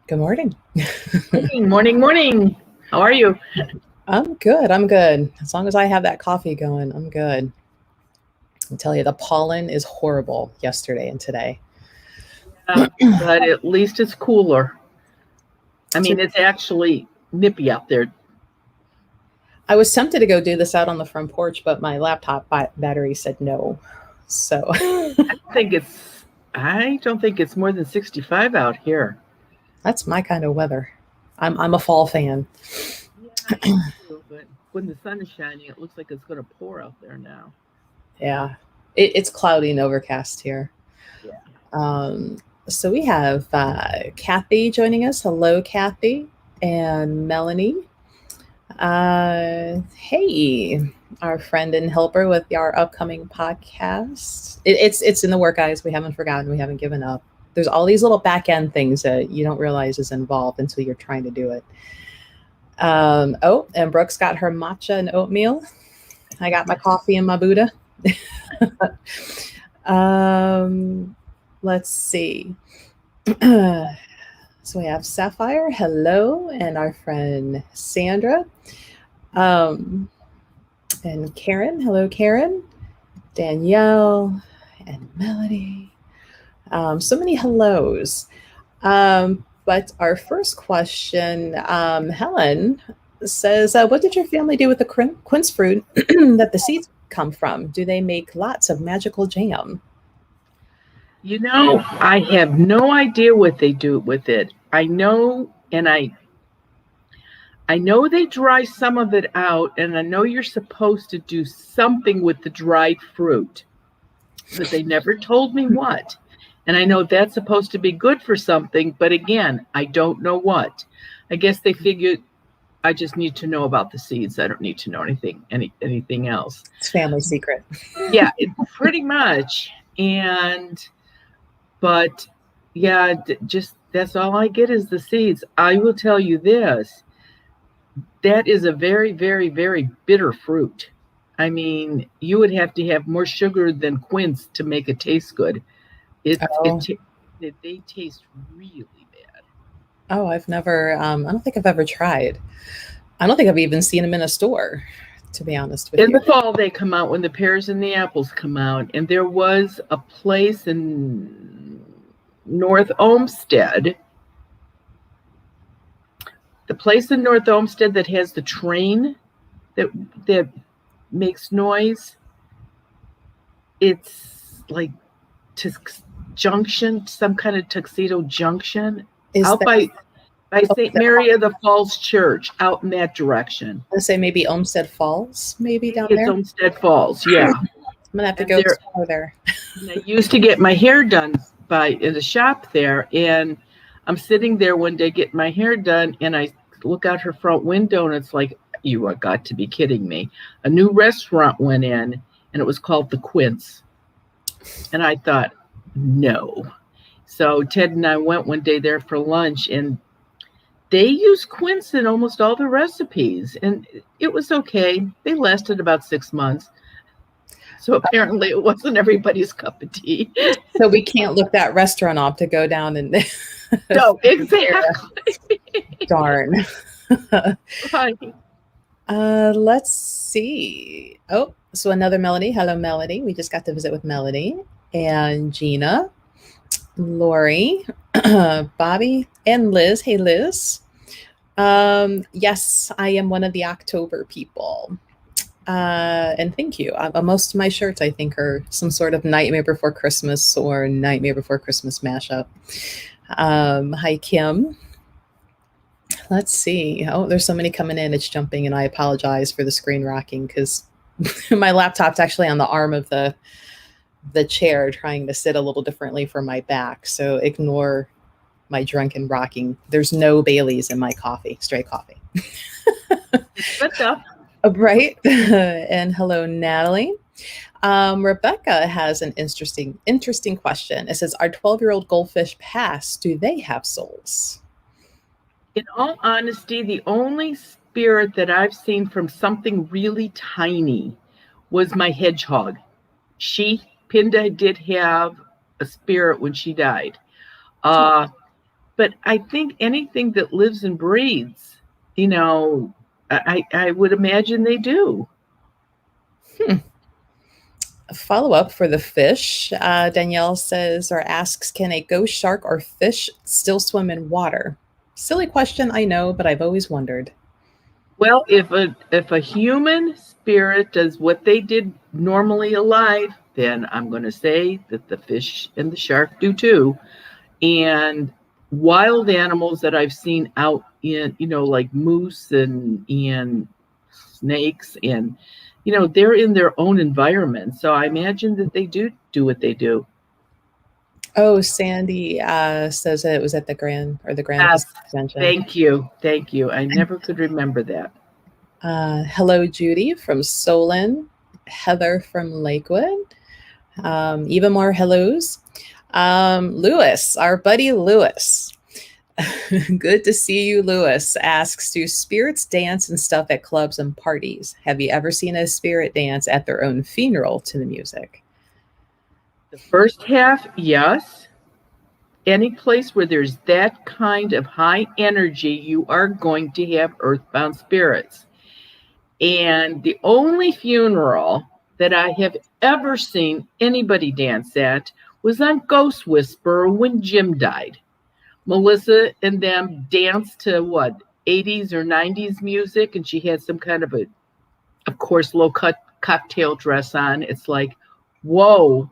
Good morning. Morning. How are you? I'm good. As long as I have that coffee going, I'm good. I'll tell you, the pollen is horrible yesterday and today. But at least it's cooler. I mean, it's actually nippy out there. I was tempted to go do this out on the front porch, but my laptop battery said no. So I don't think it's more than 65 out here. that's my kind of weather. I'm a fall fan. Yeah, but when the sun is shining, it looks like it's going to pour out there now. Yeah, it's cloudy and overcast here. Yeah. So we have Kathy joining us. Hello, Kathy, and Melanie. Hey, our friend and helper with our upcoming podcast. It's in the work, guys. We haven't forgotten. We haven't given up. There's all these little back end things that you don't realize is involved until you're trying to do it. And Brooke's got her matcha and oatmeal. I got my coffee and my Buddha. Let's see. So we have Sapphire, hello, and our friend Sandra. And Karen, hello, Karen. Danielle and Melody. So many hellos. But our first question, Helen says, what did your family do with the quince fruit that the seeds come from? Do they make lots of magical jam? I have no idea what they do with it. I know they dry some of it out, and I know you're supposed to do something with the dried fruit, but they never told me what. And I know that's supposed to be good for something, but again, I don't know what. I guess they figured I just need to know about the seeds. I don't need to know anything else. It's family secret. Yeah, pretty much. But yeah, just that's all I get is the seeds. I will tell you this. That is a very, very, very bitter fruit. I mean, you would have to have more sugar than quince to make it taste good. They taste really bad. Oh, I've never, I don't think I've ever tried. I don't think I've even seen them in a store, to be honest with you. In the fall, they come out when the pears and the apples come out. And there was a place in North Olmsted. The place in North Olmsted that has the train that makes noise. It's like junction, some kind of tuxedo junction. Out by St. Mary of the Falls Church, out in that direction. Let's say maybe Olmsted Falls, maybe down there. It's Olmsted Falls, yeah. I'm gonna have to go there. I used to get my hair done in the shop there, and I'm sitting there one day getting my hair done, and I look out her front window, and it's like, you are got to be kidding me. A new restaurant went in, and it was called The Quince. And I thought, no. So Ted and I went one day there for lunch, and they use quince in almost all the recipes, and it was okay. They lasted about 6 months. So apparently it wasn't everybody's cup of tea. So we can't look that restaurant up to go down and no, exactly. Darn. Right. Let's see. Oh, so another Melody. Hello, Melody. We just got to visit with Melody and Gina, Lori, Bobby, and Liz. Hey, Liz. Yes, I am one of the October people. And thank you. Most of my shirts, I think, are some sort of Nightmare Before Christmas or Nightmare Before Christmas mashup. Hi, Kim. Let's see. Oh, there's so many coming in. It's jumping, and I apologize for the screen rocking because my laptop's actually on the arm of the chair, trying to sit a little differently for my back. So ignore my drunken rocking. There's no Baileys in my coffee. Straight coffee. Good stuff. Right. And hello, Natalie. Rebecca has an interesting question. It says, are 12-year-old goldfish past? Do they have souls? In all honesty, the only spirit that I've seen from something really tiny was my hedgehog. Pinda did have a spirit when she died. But I think anything that lives and breathes, I would imagine they do. A follow-up for the fish. Danielle says or asks, can a ghost shark or fish still swim in water? Silly question, I know, but I've always wondered. Well, if a human spirit does what they did normally alive, then I'm going to say that the fish and the shark do too. And wild animals that I've seen out in, like moose and snakes, and they're in their own environment. So I imagine that they do what they do. Oh, Sandy says that it was at the Grand Yes, Extension. thank you. I never could remember that. Hello, Judy from Solon. Heather from Lakewood. Even more hellos. Lewis, our buddy Lewis. Good to see you, Lewis. Asks, do spirits dance and stuff at clubs and parties? Have you ever seen a spirit dance at their own funeral to the music? The first half, yes. Any place where there's that kind of high energy, you are going to have earthbound spirits. And the only funeral that I have ever seen anybody dance at was on Ghost Whisperer when Jim died. Melissa and them danced to 80s or 90s music, and she had some kind of of course, low-cut cocktail dress on. It's like, whoa.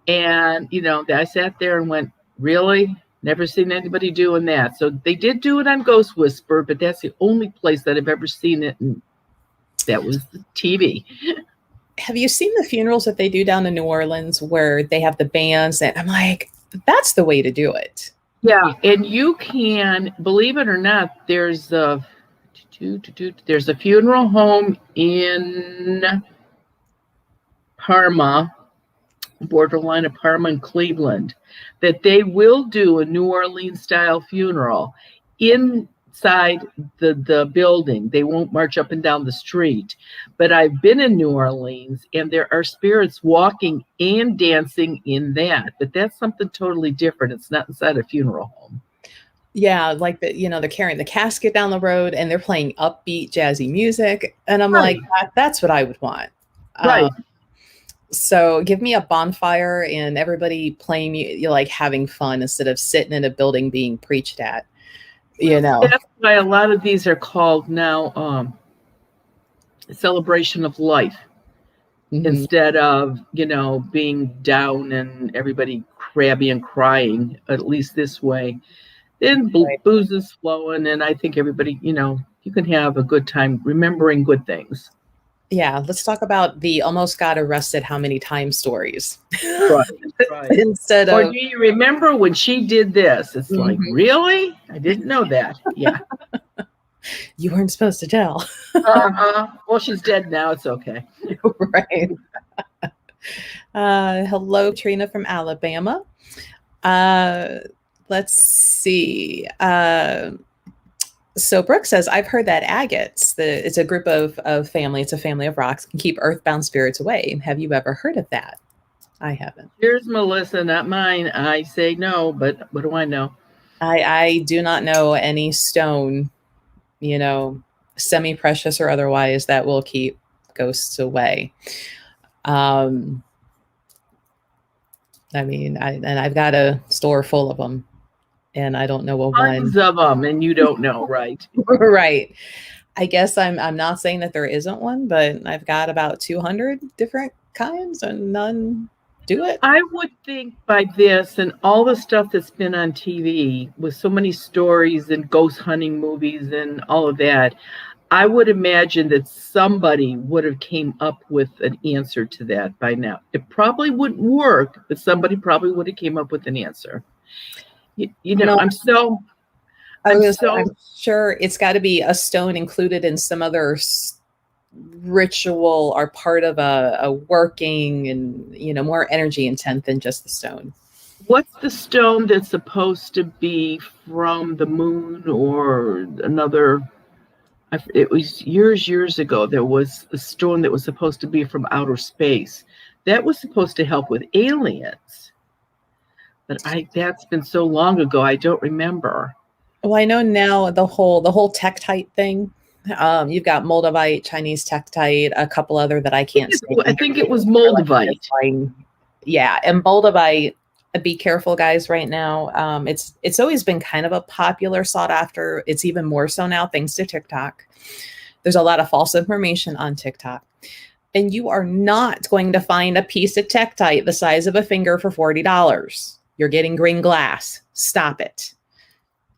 And, I sat there and went, really? Never seen anybody doing that. So they did do it on Ghost Whisperer, but that's the only place that I've ever seen it, and that was the TV. Have you seen the funerals that they do down in New Orleans where they have the bands? And I'm like, that's the way to do it. Yeah, and you can, believe it or not, there's a funeral home in Parma, borderline of Parma and Cleveland, that they will do a New Orleans style funeral inside the building. They won't march up and down the street. But I've been in New Orleans, and there are spirits walking and dancing in that. But that's something totally different. It's not inside a funeral home. Yeah, like they're carrying the casket down the road and they're playing upbeat jazzy music. And I'm like, that's what I would want. Right. So give me a bonfire and everybody playing, like having fun instead of sitting in a building being preached at. That's why a lot of these are called now celebration of life, instead of being down and everybody crabby and crying. At least this way, then booze is flowing, and I think everybody you can have a good time remembering good things. Yeah, let's talk about the almost got arrested how many times stories. Right. Instead or of, do you remember when she did this? It's like, really? I didn't know that. Yeah. You weren't supposed to tell. Well, she's dead now. It's okay. Right. Hello, Trina from Alabama. Let's see. So Brooke says, I've heard that agates, it's a group of family, it's a family of rocks, can keep earthbound spirits away. Have you ever heard of that? I haven't. Here's Melissa, not mine. I say no, but what do I know? I do not know any stone, semi-precious or otherwise, that will keep ghosts away. I mean, I've got a store full of them. And I don't know what Tons of them, and you don't know, right? Right. I guess I'm not saying that there isn't one, but I've got about 200 different kinds, and none do it. I would think by this and all the stuff that's been on TV with so many stories and ghost hunting movies and all of that, I would imagine that somebody would have came up with an answer to that by now. It probably wouldn't work, but somebody probably would have came up with an answer. I'm sure it's got to be a stone included in some other ritual or part of a working and, more energy intent than just the stone. What's the stone that's supposed to be from the moon or another? It was years ago. There was a stone that was supposed to be from outer space. That was supposed to help with aliens. But that's been so long ago, I don't remember. Well, I know now the whole tektite thing. You've got Moldavite, Chinese tektite, a couple other that I can't say. I think it was Moldavite. Yeah, and Moldavite. Be careful, guys. Right now, it's always been kind of a popular, sought after. It's even more so now thanks to TikTok. There's a lot of false information on TikTok, and you are not going to find a piece of tektite the size of a finger for $40. You're getting green glass. Stop it.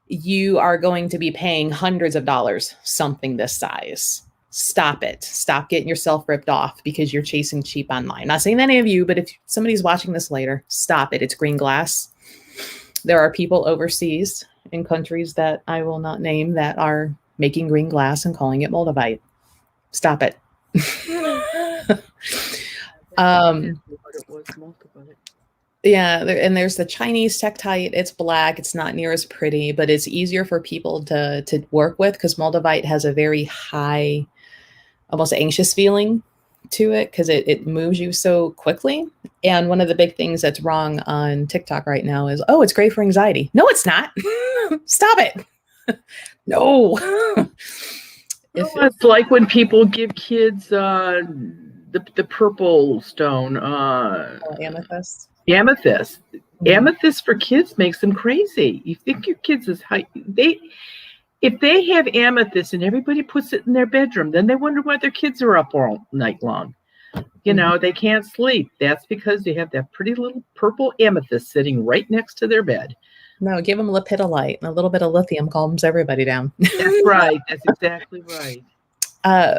You are going to be paying hundreds of dollars, something this size. Stop it. Stop getting yourself ripped off because you're chasing cheap online. Not saying any of you, but if somebody's watching this later, stop it. It's green glass. There are people overseas in countries that I will not name that are making green glass and calling it Moldavite. Stop it. Yeah, and there's the Chinese tektite. It's black. It's not near as pretty, but it's easier for people to work with because Moldavite has a very high, almost anxious feeling to it because it moves you so quickly. And one of the big things that's wrong on TikTok right now is, oh, it's great for anxiety. No, it's not. Stop it. No. It's like when people give kids the purple stone. Amethyst. Amethyst. Mm-hmm. Amethyst for kids makes them crazy. You think your kids is high. If they have amethyst and everybody puts it in their bedroom, then they wonder why their kids are up all night long. You know, they can't sleep. That's because they have that pretty little purple amethyst sitting right next to their bed. No, give them lepidolite and a little bit of lithium calms everybody down. That's right. That's exactly right.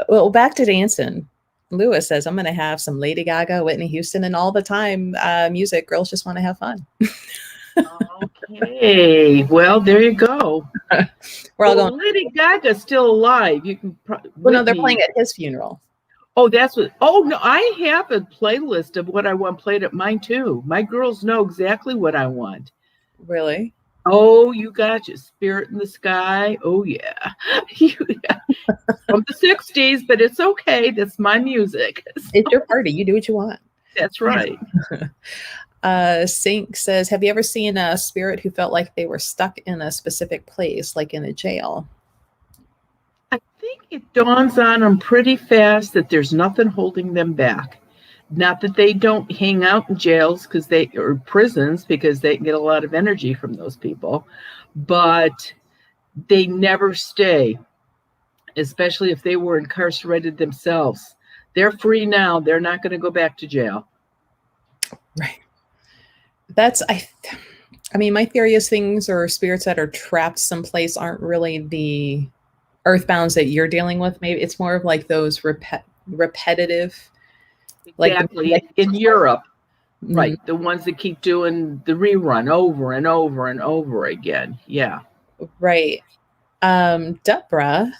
Well, back to dancing. Lewis says, I'm going to have some Lady Gaga, Whitney Houston, and all the time music. Girls just want to have fun. Okay. Well, there you go. We're all going. Lady Gaga's still alive. You can. Well, no, they're playing at his funeral. Oh, that's what. Oh, no, I have a playlist of what I want played at mine, too. My girls know exactly what I want. Really? Oh, you got your Spirit in the Sky. Oh, yeah. From the 60s, but it's okay. That's my music. It's your party. You do what you want. That's right. Sink says, have you ever seen a spirit who felt like they were stuck in a specific place, like in a jail? I think it dawns on them pretty fast that there's nothing holding them back. Not that they don't hang out in jails or prisons because they get a lot of energy from those people, but they never stay, especially if they were incarcerated themselves. They're free now. They're not going to go back to jail. Right. I mean, my theory is things or spirits that are trapped someplace aren't really the earthbounds that you're dealing with. Maybe it's more of like those repetitive. Exactly. Like in Europe, right? The ones that keep doing the rerun over and over and over again. Yeah. Right. Deborah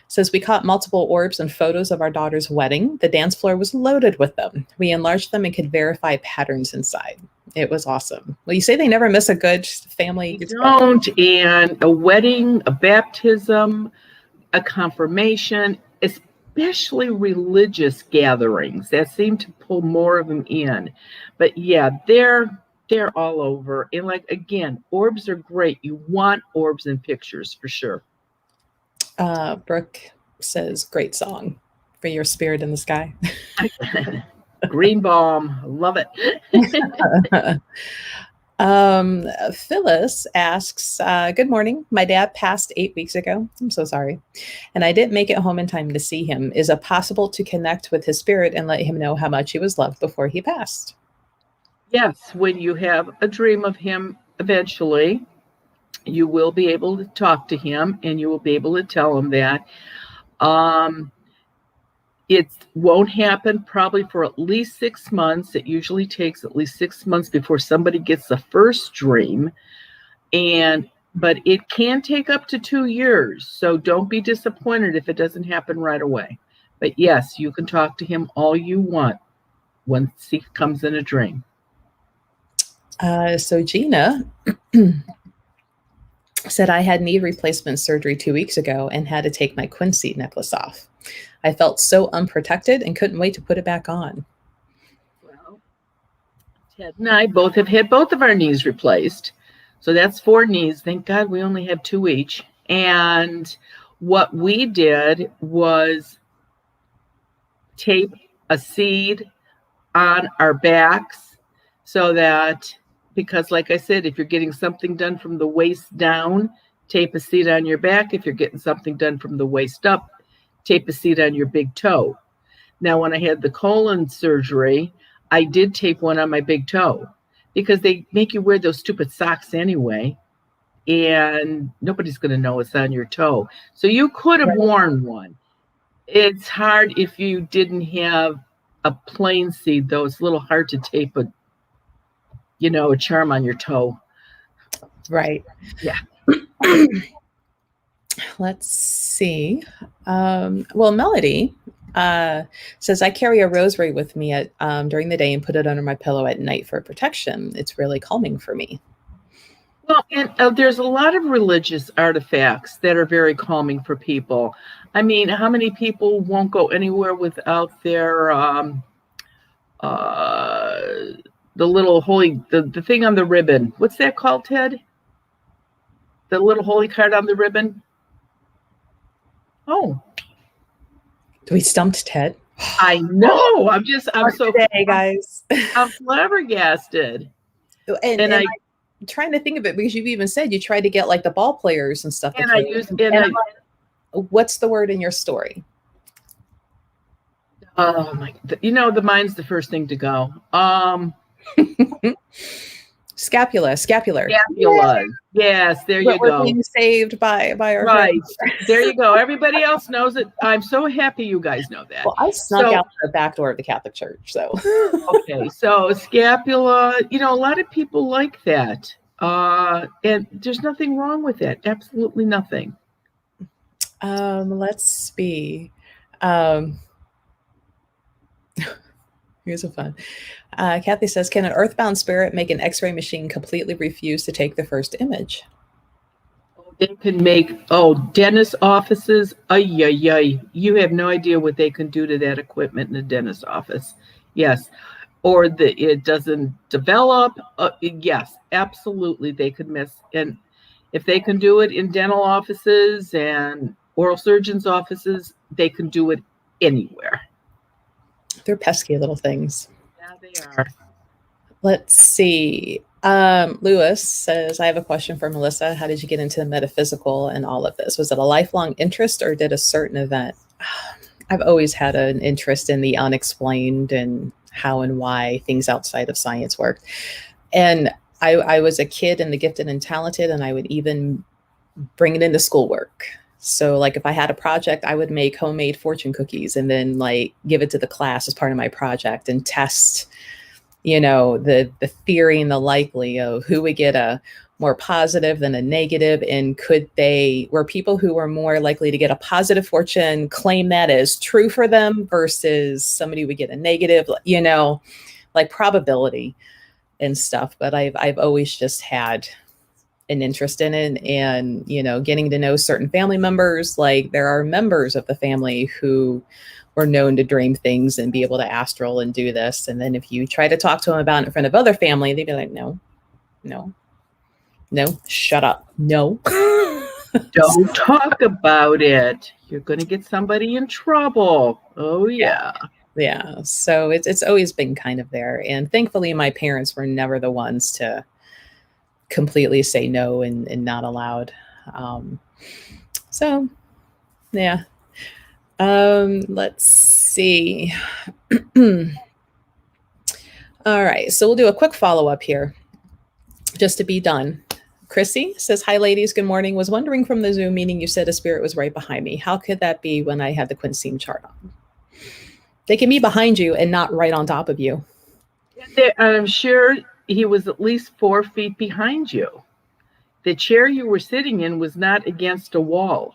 says, we caught multiple orbs and photos of our daughter's wedding. The dance floor was loaded with them. We enlarged them and could verify patterns inside. It was awesome. Well, you say they never miss a good family. Don't. And a wedding, a baptism, a confirmation, especially religious gatherings that seem to pull more of them in. But yeah, they're all over. And like, again, orbs are great. You want orbs in pictures for sure. Brooke says, great song for your Spirit in the Sky. Green Bomb. Love it. Phyllis asks, good morning. My dad passed 8 weeks ago. I'm so sorry. And I didn't make it home in time to see him. Is it possible to connect with his spirit and let him know how much he was loved before he passed? Yes. When you have a dream of him eventually, you will be able to talk to him and you will be able to tell him that. It won't happen probably for at least 6 months. It usually takes at least 6 months before somebody gets the first dream. But it can take up to 2 years. So don't be disappointed if it doesn't happen right away. But yes, you can talk to him all you want once he comes in a dream. So Gina said, I had knee replacement surgery 2 weeks ago and had to take my Quincy necklace off. I felt so unprotected and couldn't wait to put it back on. Well, Ted and I both have had both of our knees replaced. So that's 4 knees. Thank God we only have 2 each. And what we did was tape a seed on our backs so that, because like I said, if you're getting something done from the waist down, tape a seed on your back. If you're getting something done from the waist up, tape a seed on your big toe. Now, when I had the colon surgery, I did tape one on my big toe because they make you wear those stupid socks anyway, and nobody's going to know it's on your toe. So you could have worn one. It's hard if you didn't have a plain seed, though. It's a little hard to tape a charm on your toe. Right. Yeah. Let's see. Well, Melody says, I carry a rosary with me during the day and put it under my pillow at night for protection. It's really calming for me. Well, and there's a lot of religious artifacts that are very calming for people. I mean, how many people won't go anywhere without their the little holy, the thing on the ribbon? What's that called, Ted? The little holy card on the ribbon? Oh. We stumped Ted. I know. I'm so today, guys. I'm flabbergasted. And I'm trying to think of it because you've even said you tried to get like the ball players and stuff. What's the word in your story? Oh my! The mind's the first thing to go. Scapular. Yay. Yes, there you go. We're being saved by our friends. There you go. Everybody else knows it. I'm so happy you guys know that. Well, I snuck out the back door of the Catholic Church, so. Okay, so scapula. A lot of people like that, and there's nothing wrong with that. Absolutely nothing. Let's see. Here's a fun. Kathy says, can an earthbound spirit make an x-ray machine completely refuse to take the first image? They can make, dentist offices. You have no idea what they can do to that equipment in a dentist office. Yes. Or it doesn't develop. Yes, absolutely. They could miss. And if they can do it in dental offices and oral surgeons' offices, they can do it anywhere. They're pesky little things. Yeah, they are. Let's see. Lewis says, I have a question for Melissa. How did you get into the metaphysical and all of this? Was it a lifelong interest or did a certain event? I've always had an interest in the unexplained and how and why things outside of science worked. And I was a kid in the gifted and talented, and I would even bring it into schoolwork. So like if I had a project, I would make homemade fortune cookies and then like give it to the class as part of my project and test, the theory and the likely of who would get a more positive than a negative. And were people who were more likely to get a positive fortune claim that as true for them versus somebody would get a negative, like probability and stuff. But I've always just had an interest in it, and getting to know certain family members. Like there are members of the family who were known to dream things and be able to astral and do this, and then if you try to talk to them about it in front of other family, they'd be like, no, shut up, no. Don't talk about it, you're going to get somebody in trouble. Oh yeah. So it's always been kind of there, and thankfully my parents were never the ones to completely say no and not allowed. So yeah. Let's see. All right, so we'll do a quick follow-up here just to be done. Chrissy says, hi ladies, good morning. Was wondering from the Zoom meeting you said a spirit was right behind me. How could that be when I had the Quinceam chart on? They can be behind you and not right on top of you. I'm sure he was at least 4 feet behind you. The chair you were sitting in was not against a wall.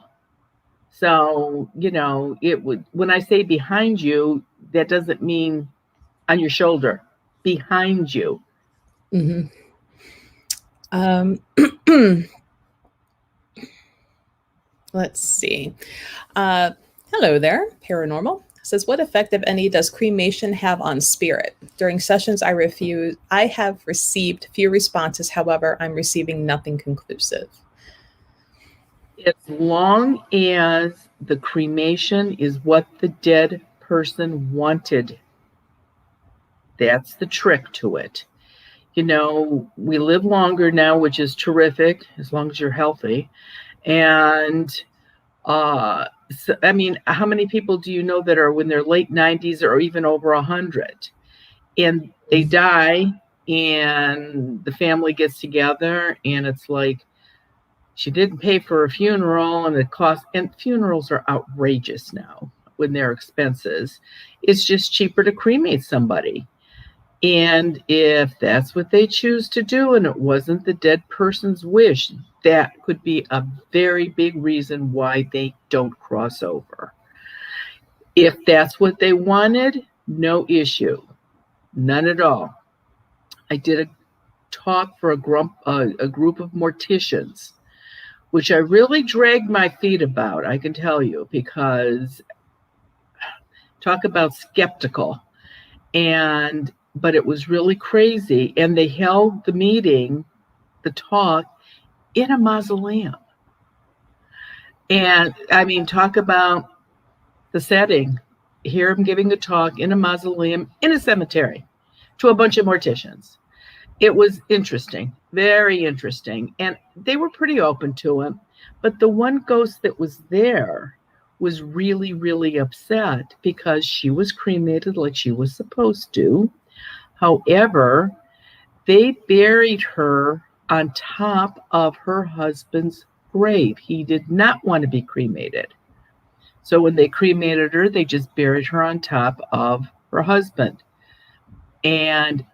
So, it would, when I say behind you, that doesn't mean on your shoulder, behind you. Mm-hmm. Let's see. Hello there, Paranormal. says, what effect, if any, does cremation have on spirit? During sessions I have received few responses. However, I'm receiving nothing conclusive. As long as the cremation is what the dead person wanted, that's the trick to it. You know, we live longer now, which is terrific, as long as you're healthy. And so, I mean, how many people do you know that are in their late 90s or even over 100? And they die, and the family gets together, and it's like, she didn't pay for a funeral, and it costs, and funerals are outrageous now when they're expenses. It's just cheaper to cremate somebody. And if that's what they choose to do, and it wasn't the dead person's wish, that could be a very big reason why they don't cross over. If that's what they wanted, no issue. None at all. I did a talk for a group of morticians, which I really dragged my feet about, I can tell you, because talk about skeptical. But it was really crazy. And they held the meeting, the talk, in a mausoleum. And I mean, talk about the setting. Here I'm giving a talk in a mausoleum in a cemetery to a bunch of morticians. It was interesting, very interesting. And they were pretty open to it. But the one ghost that was there was really, really upset because she was cremated like she was supposed to. However, they buried her on top of her husband's grave. He did not want to be cremated. So when they cremated her, they just buried her on top of her husband. And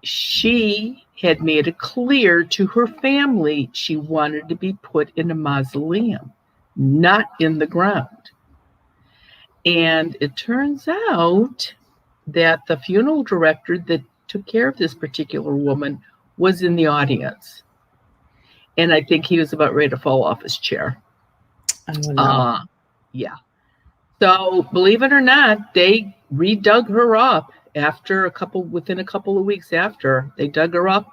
she had made it clear to her family she wanted to be put in a mausoleum, not in the ground. And it turns out that the funeral director that took care of this particular woman was in the audience. And I think he was about ready to fall off his chair. Oh, no. Yeah. So believe it or not, they redug her up within a couple of weeks after. They dug her up,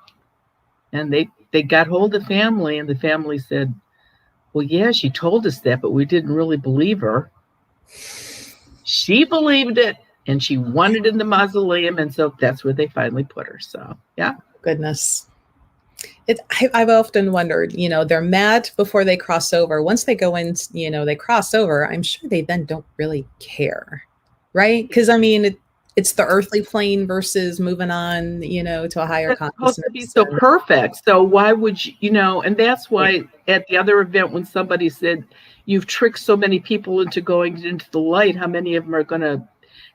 and they got hold of the family, and the family said, well, yeah, she told us that, but we didn't really believe her. She believed it, and she wanted in the mausoleum, and so that's where they finally put her. So, yeah. Goodness. I've often wondered, they're mad before they cross over. Once they go in, they cross over, I'm sure they then don't really care, right? Because, I mean, it's the earthly plane versus moving on, to a higher consciousness. Supposed to be so perfect. So why would you, and that's why at the other event when somebody said, you've tricked so many people into going into the light, how many of them are going to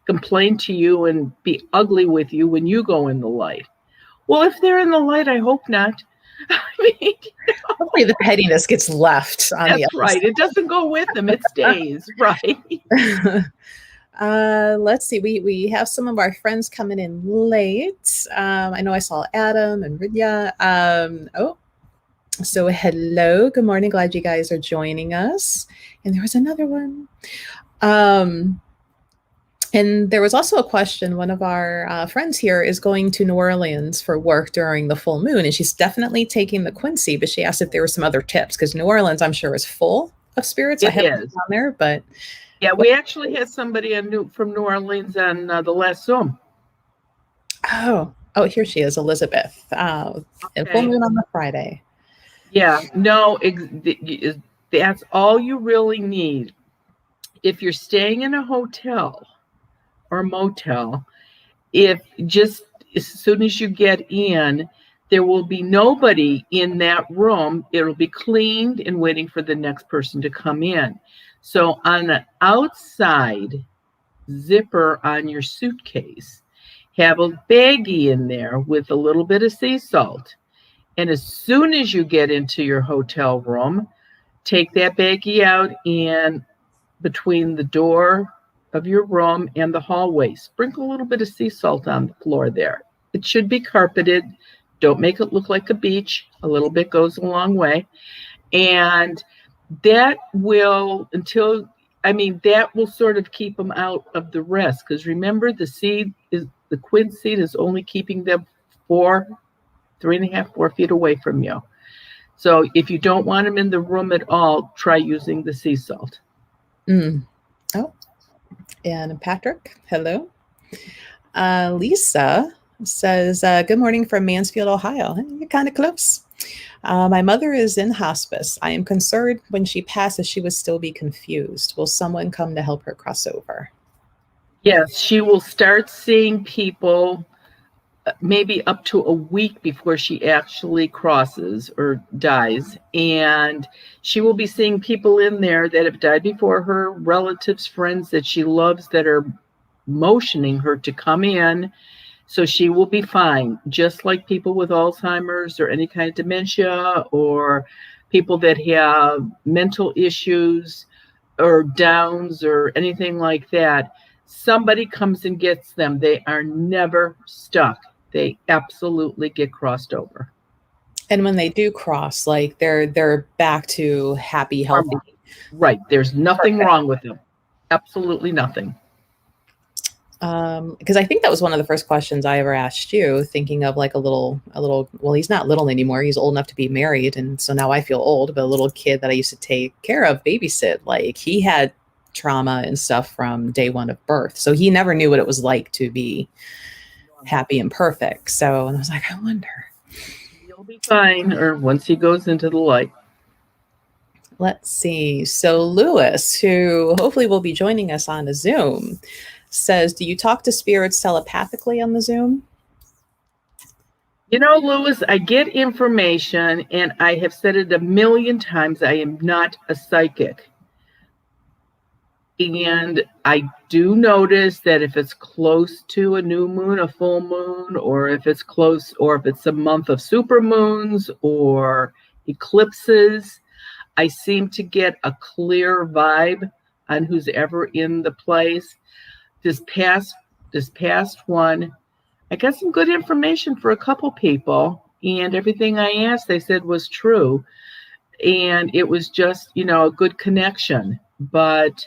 complain to you and be ugly with you when you go in the light? Well, if they're in the light, I hope not. I mean, hopefully the pettiness gets left on the other right. side. It doesn't go with them. It stays, right? Let's see. We have some of our friends coming in late. I know I saw Adam and Ridya. So hello, good morning. Glad you guys are joining us. And there was another one. And there was also a question. One of our friends here is going to New Orleans for work during the full moon, and she's definitely taking the Quincy, but she asked if there were some other tips, because New Orleans, I'm sure, is full of spirits. I haven't been down there, but... Yeah, we actually had somebody from New Orleans on the last Zoom. Oh, here she is, Elizabeth. And full moon on the Friday. Yeah, no, that's all you really need. If you're staying in a hotel or motel, if just as soon as you get in, there will be nobody in that room. It'll be cleaned and waiting for the next person to come in. So on the outside zipper on your suitcase, have a baggie in there with a little bit of sea salt. And as soon as you get into your hotel room, take that baggie out, and between the door of your room and the hallway, sprinkle a little bit of sea salt on the floor there. It should be carpeted. Don't make it look like a beach. A little bit goes a long way. And that will, until I mean, that will sort of keep them out of the rest. Because remember, the quid seed is only keeping them 3.5, 4 feet away from you. So if you don't want them in the room at all, try using the sea salt. Oh, and Patrick, hello. Lisa says, good morning from Mansfield, Ohio. You're kind of close. My mother is in hospice. I am concerned when she passes, she would still be confused. Will someone come to help her cross over? Yes, she will start seeing people maybe up to a week before she actually crosses or dies. And she will be seeing people in there that have died before her, relatives, friends that she loves that are motioning her to come in. So she will be fine, just like people with Alzheimer's or any kind of dementia, or people that have mental issues or downs or anything like that. Somebody comes and gets them. They are never stuck. They absolutely get crossed over. And when they do cross, like they're back to happy, healthy. Right. There's nothing wrong with them. Absolutely nothing. Because I think that was one of the first questions I ever asked you, thinking of like a little, well, he's not little anymore. He's old enough to be married. And so now I feel old, but a little kid that I used to take care of, babysit, like he had trauma and stuff from day one of birth. So he never knew what it was like to be happy and perfect. So, and I was like, I wonder. He'll be fine, or once he goes into the light. Let's see. So Lewis, who hopefully will be joining us on a Zoom, says, do you talk to spirits telepathically on the Zoom? You know, Lewis, I get information, and I have said it a million times, I am not a psychic. And I do notice that if it's close to a new moon, a full moon, or if it's close, or if it's a month of supermoons or eclipses, I seem to get a clear vibe on who's ever in the place. This past one, I got some good information for a couple people, and everything I asked, they said was true. And it was just, a good connection. But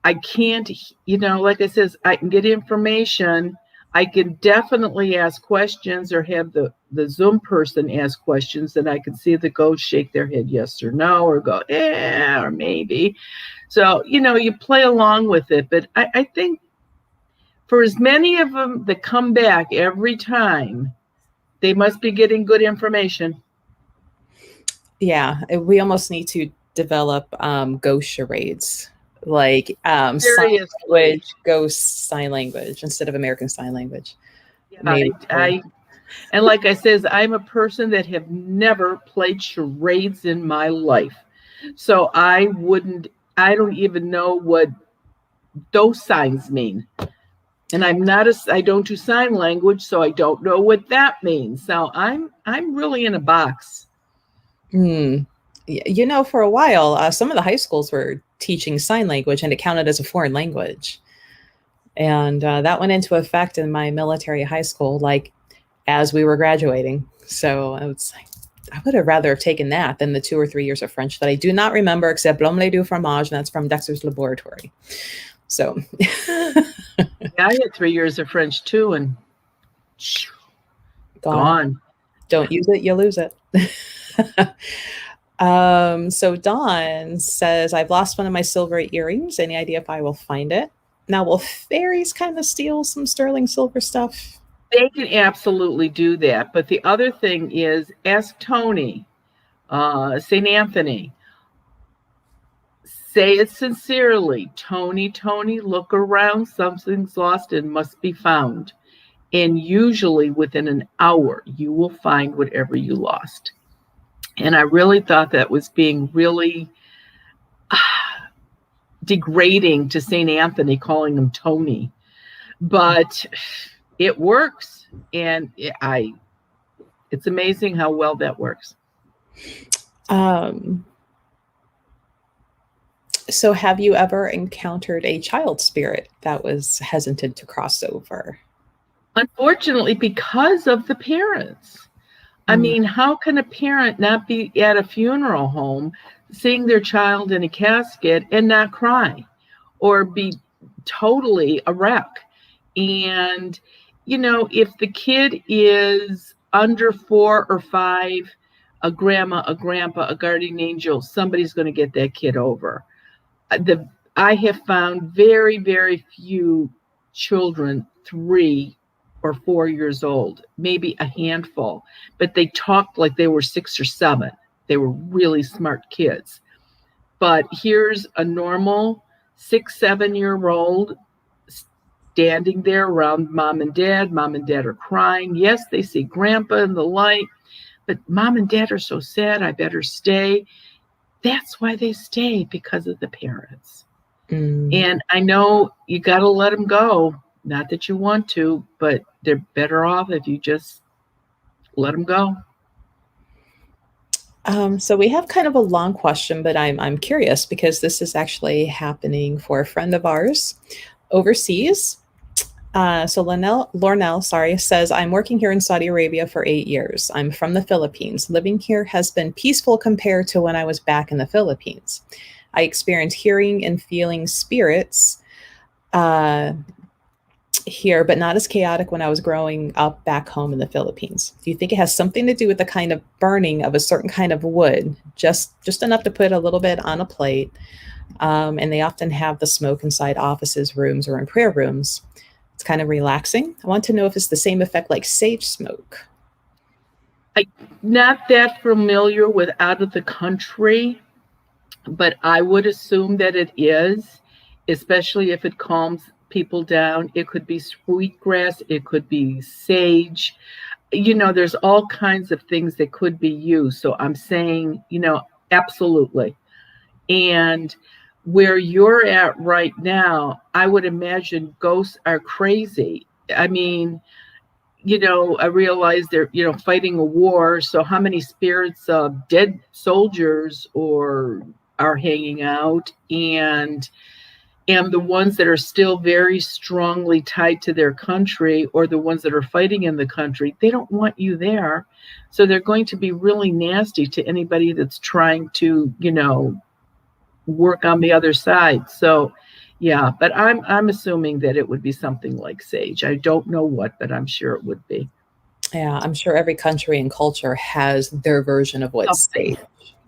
I can't, like I says, I can get information. I can definitely ask questions or have the Zoom person ask questions, and I can see the ghost shake their head yes or no, or go, or maybe. So, you play along with it. But I think for as many of them that come back every time, they must be getting good information. Yeah, we almost need to develop ghost charades. Like sign language, ghost sign language instead of American Sign Language. Yeah, and like I says, I'm a person that have never played charades in my life. So I don't even know what those signs mean. And I don't do sign language, so I don't know what that means. So I'm really in a box. For a while, some of the high schools were teaching sign language, and it counted as a foreign language. And that went into effect in my military high school, like as we were graduating. So I was like, I would have rather have taken that than the 2 or 3 years of French that I do not remember, except L'Omelette du Fromage, and that's from Dexter's Laboratory. So yeah, I had 3 years of French too, and gone. Don't use it, you'll lose it. So Dawn says, I've lost one of my silver earrings. Any idea if I will find it? Now, will fairies kind of steal some sterling silver stuff? They can absolutely do that. But the other thing is, ask Tony, St. Anthony. Say it sincerely. Tony, look around. Something's lost and must be found. And usually within an hour, you will find whatever you lost. And I really thought that was being really degrading to St. Anthony, calling him Tony. But it works. And it's amazing how well that works. So have you ever encountered a child spirit that was hesitant to cross over? Unfortunately, because of the parents. I mean, how can a parent not be at a funeral home seeing their child in a casket and not cry? or be totally a wreck. And, if the kid is under 4 or 5, a grandma, a grandpa, a guardian angel, somebody's going to get that kid over. I have found very, very few children 3 or 4 years old, maybe a handful, but they talked like they were 6 or 7. They were really smart kids. But here's a normal 6, 7-year-old standing there around mom and dad. Mom and dad are crying. Yes, they see grandpa in the light, but mom and dad are so sad. I better stay. That's why they stay, because of the parents. And I know you got to let them go. Not that you want to, but they're better off if you just let them go. So we have kind of a long question, but I'm curious because this is actually happening for a friend of ours overseas. So Lornell, says, I'm working here in Saudi Arabia for 8 years. I'm from the Philippines. Living here has been peaceful compared to when I was back in the Philippines. I experienced hearing and feeling spirits here, but not as chaotic when I was growing up back home in the Philippines. Do you think it has something to do with the kind of burning of a certain kind of wood, just enough to put a little bit on a plate? And they often have the smoke inside offices, rooms, or in prayer rooms. It's kind of relaxing. I want to know if it's the same effect like sage smoke. I'm not that familiar with out of the country, but I would assume that it is, especially if it calms people down. It could be sweetgrass, it could be sage. There's all kinds of things that could be used. So I'm saying, absolutely. And where you're at right now, I would imagine ghosts are crazy. I mean, I realize they're, fighting a war. So how many spirits of dead soldiers are hanging out? And the ones that are still very strongly tied to their country, or the ones that are fighting in the country, they don't want you there. So they're going to be really nasty to anybody that's trying to, work on the other side. So yeah, but I'm assuming that it would be something like sage. I don't know what, but I'm sure it would be. Yeah, I'm sure every country and culture has their version of what's sage.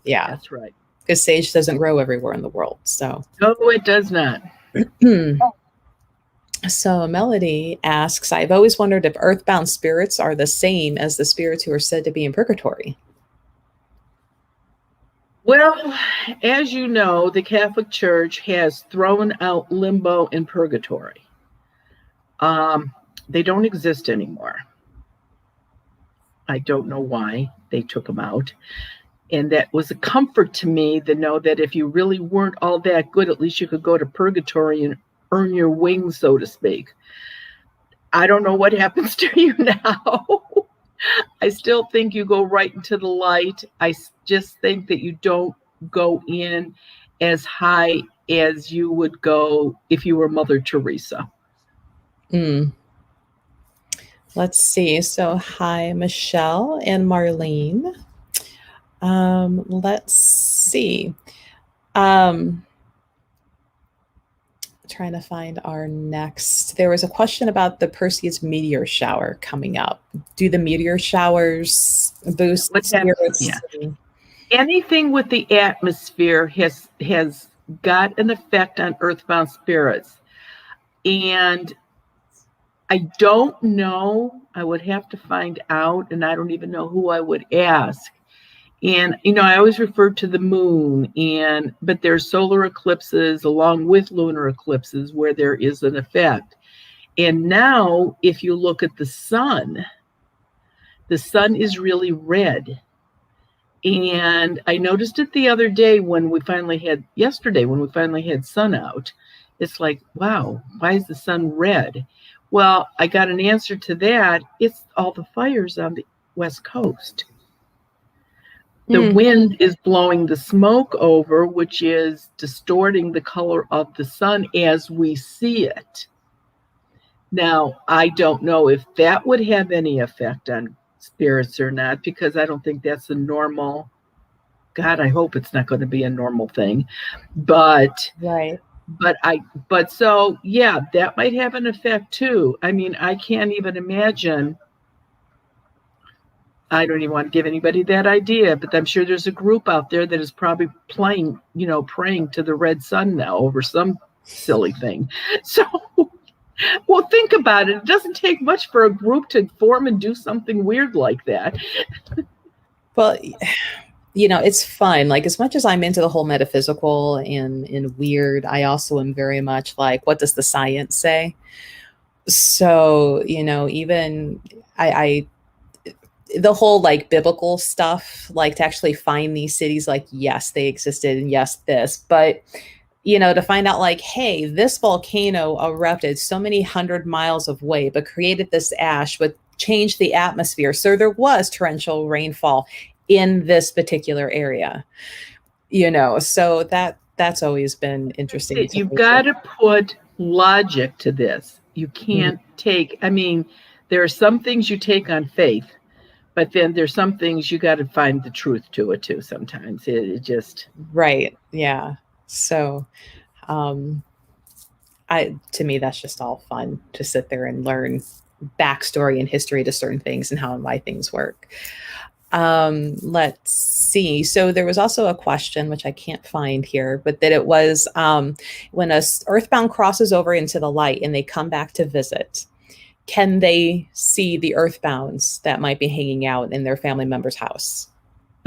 Yeah, that's right. Because sage doesn't grow everywhere in the world. So no, it does not. So Melody asks, I've always wondered if earthbound spirits are the same as the spirits who are said to be in purgatory. Well, as you know, the Catholic Church has thrown out limbo and purgatory. They don't exist anymore. I don't know why they took them out. And that was a comfort to me to know that if you really weren't all that good, at least you could go to purgatory and earn your wings, so to speak. I don't know what happens to you now. I still think you go right into the light. I just think that you don't go in as high as you would go if you were Mother Teresa. Let's see. So hi, Michelle and Marlene. Let's see. Trying to find our next. There was a question about the Perseus meteor shower coming up. Do the meteor showers boost spirits? Yeah. Anything with the atmosphere has got an effect on earthbound spirits. And I don't know. I would have to find out, and I don't even know who I would ask. And, I always refer to the moon, but there's solar eclipses along with lunar eclipses where there is an effect. And now, if you look at the sun is really red. And I noticed it the other day when we finally had sun out. It's like, wow, why is the sun red? Well, I got an answer to that. It's all the fires on the West Coast. The wind is blowing the smoke over, which is distorting the color of the sun as we see it. Now, I don't know if that would have any effect on spirits or not, because I don't think that's a normal. God, I hope it's not going to be a normal thing. But right. But so, yeah, that might have an effect too. I mean, I can't even imagine. I don't even want to give anybody that idea, but I'm sure there's a group out there that is probably praying to the red sun now over some silly thing. So, well, think about it. It doesn't take much for a group to form and do something weird like that. Well, it's fun. Like, as much as I'm into the whole metaphysical and weird, I also am very much like, what does the science say? So, even I the whole like biblical stuff, like to actually find these cities, like, yes, they existed, and yes, this, but to find out like, hey, this volcano erupted so many 100 miles away, but created this ash, but changed the atmosphere. So there was torrential rainfall in this particular area, so that's always been interesting. You've got to put logic to this. You can't take, I mean, there are some things you take on faith, but then there's some things you got to find the truth to it too. Sometimes it just. Right. Yeah. So, to me, that's just all fun to sit there and learn backstory and history to certain things and how and why things work. Let's see. So there was also a question, which I can't find here, but that it was, when a earthbound crosses over into the light and they come back to visit, can they see the earthbounds that might be hanging out in their family member's house?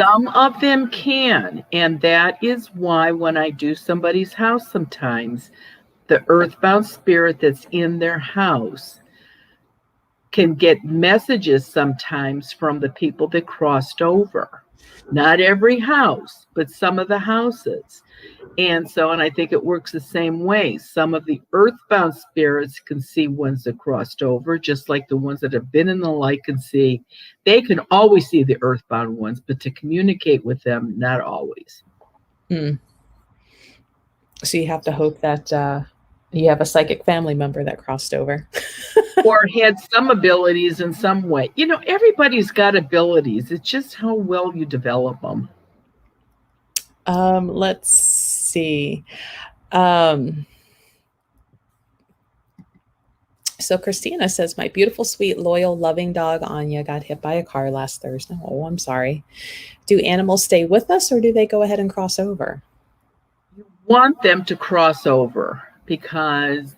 Some of them can. And that is why when I do somebody's house sometimes, the earthbound spirit that's in their house can get messages sometimes from the people that crossed over. Not every house, but some of the houses. And I think it works the same way. Some of the earthbound spirits can see ones that crossed over, just like the ones that have been in the light can see. They can always see the earthbound ones, but to communicate with them, not always. So you have to hope that you have a psychic family member that crossed over. Or had some abilities in some way. Everybody's got abilities. It's just how well you develop them. Let's see. So Christina says, my beautiful, sweet, loyal, loving dog, Anya, got hit by a car last Thursday. Oh, I'm sorry. Do animals stay with us or do they go ahead and cross over? You want them to cross over because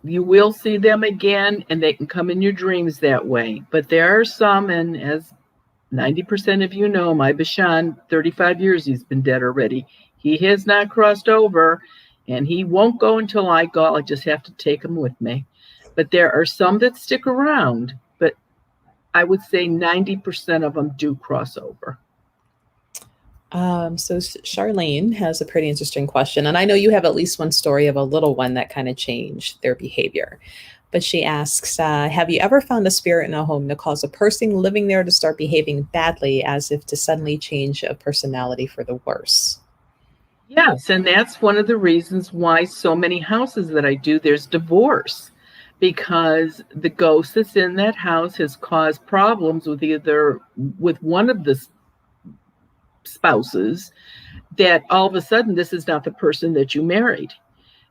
you will see them again and they can come in your dreams that way. But there are some, and as 90% of you know, my Bashan, 35 years he's been dead already. He has not crossed over, and he won't go until I go. I just have to take him with me. But there are some that stick around, but I would say 90% of them do cross over. So Charlene has a pretty interesting question, and I know you have at least one story of a little one that kind of changed their behavior. But she asks, have you ever found a spirit in a home that caused a person living there to start behaving badly, as if to suddenly change a personality for the worse? Yes, and that's one of the reasons why so many houses that I do, there's divorce, because the ghost that's in that house has caused problems with one of the spouses, that all of a sudden this is not the person that you married,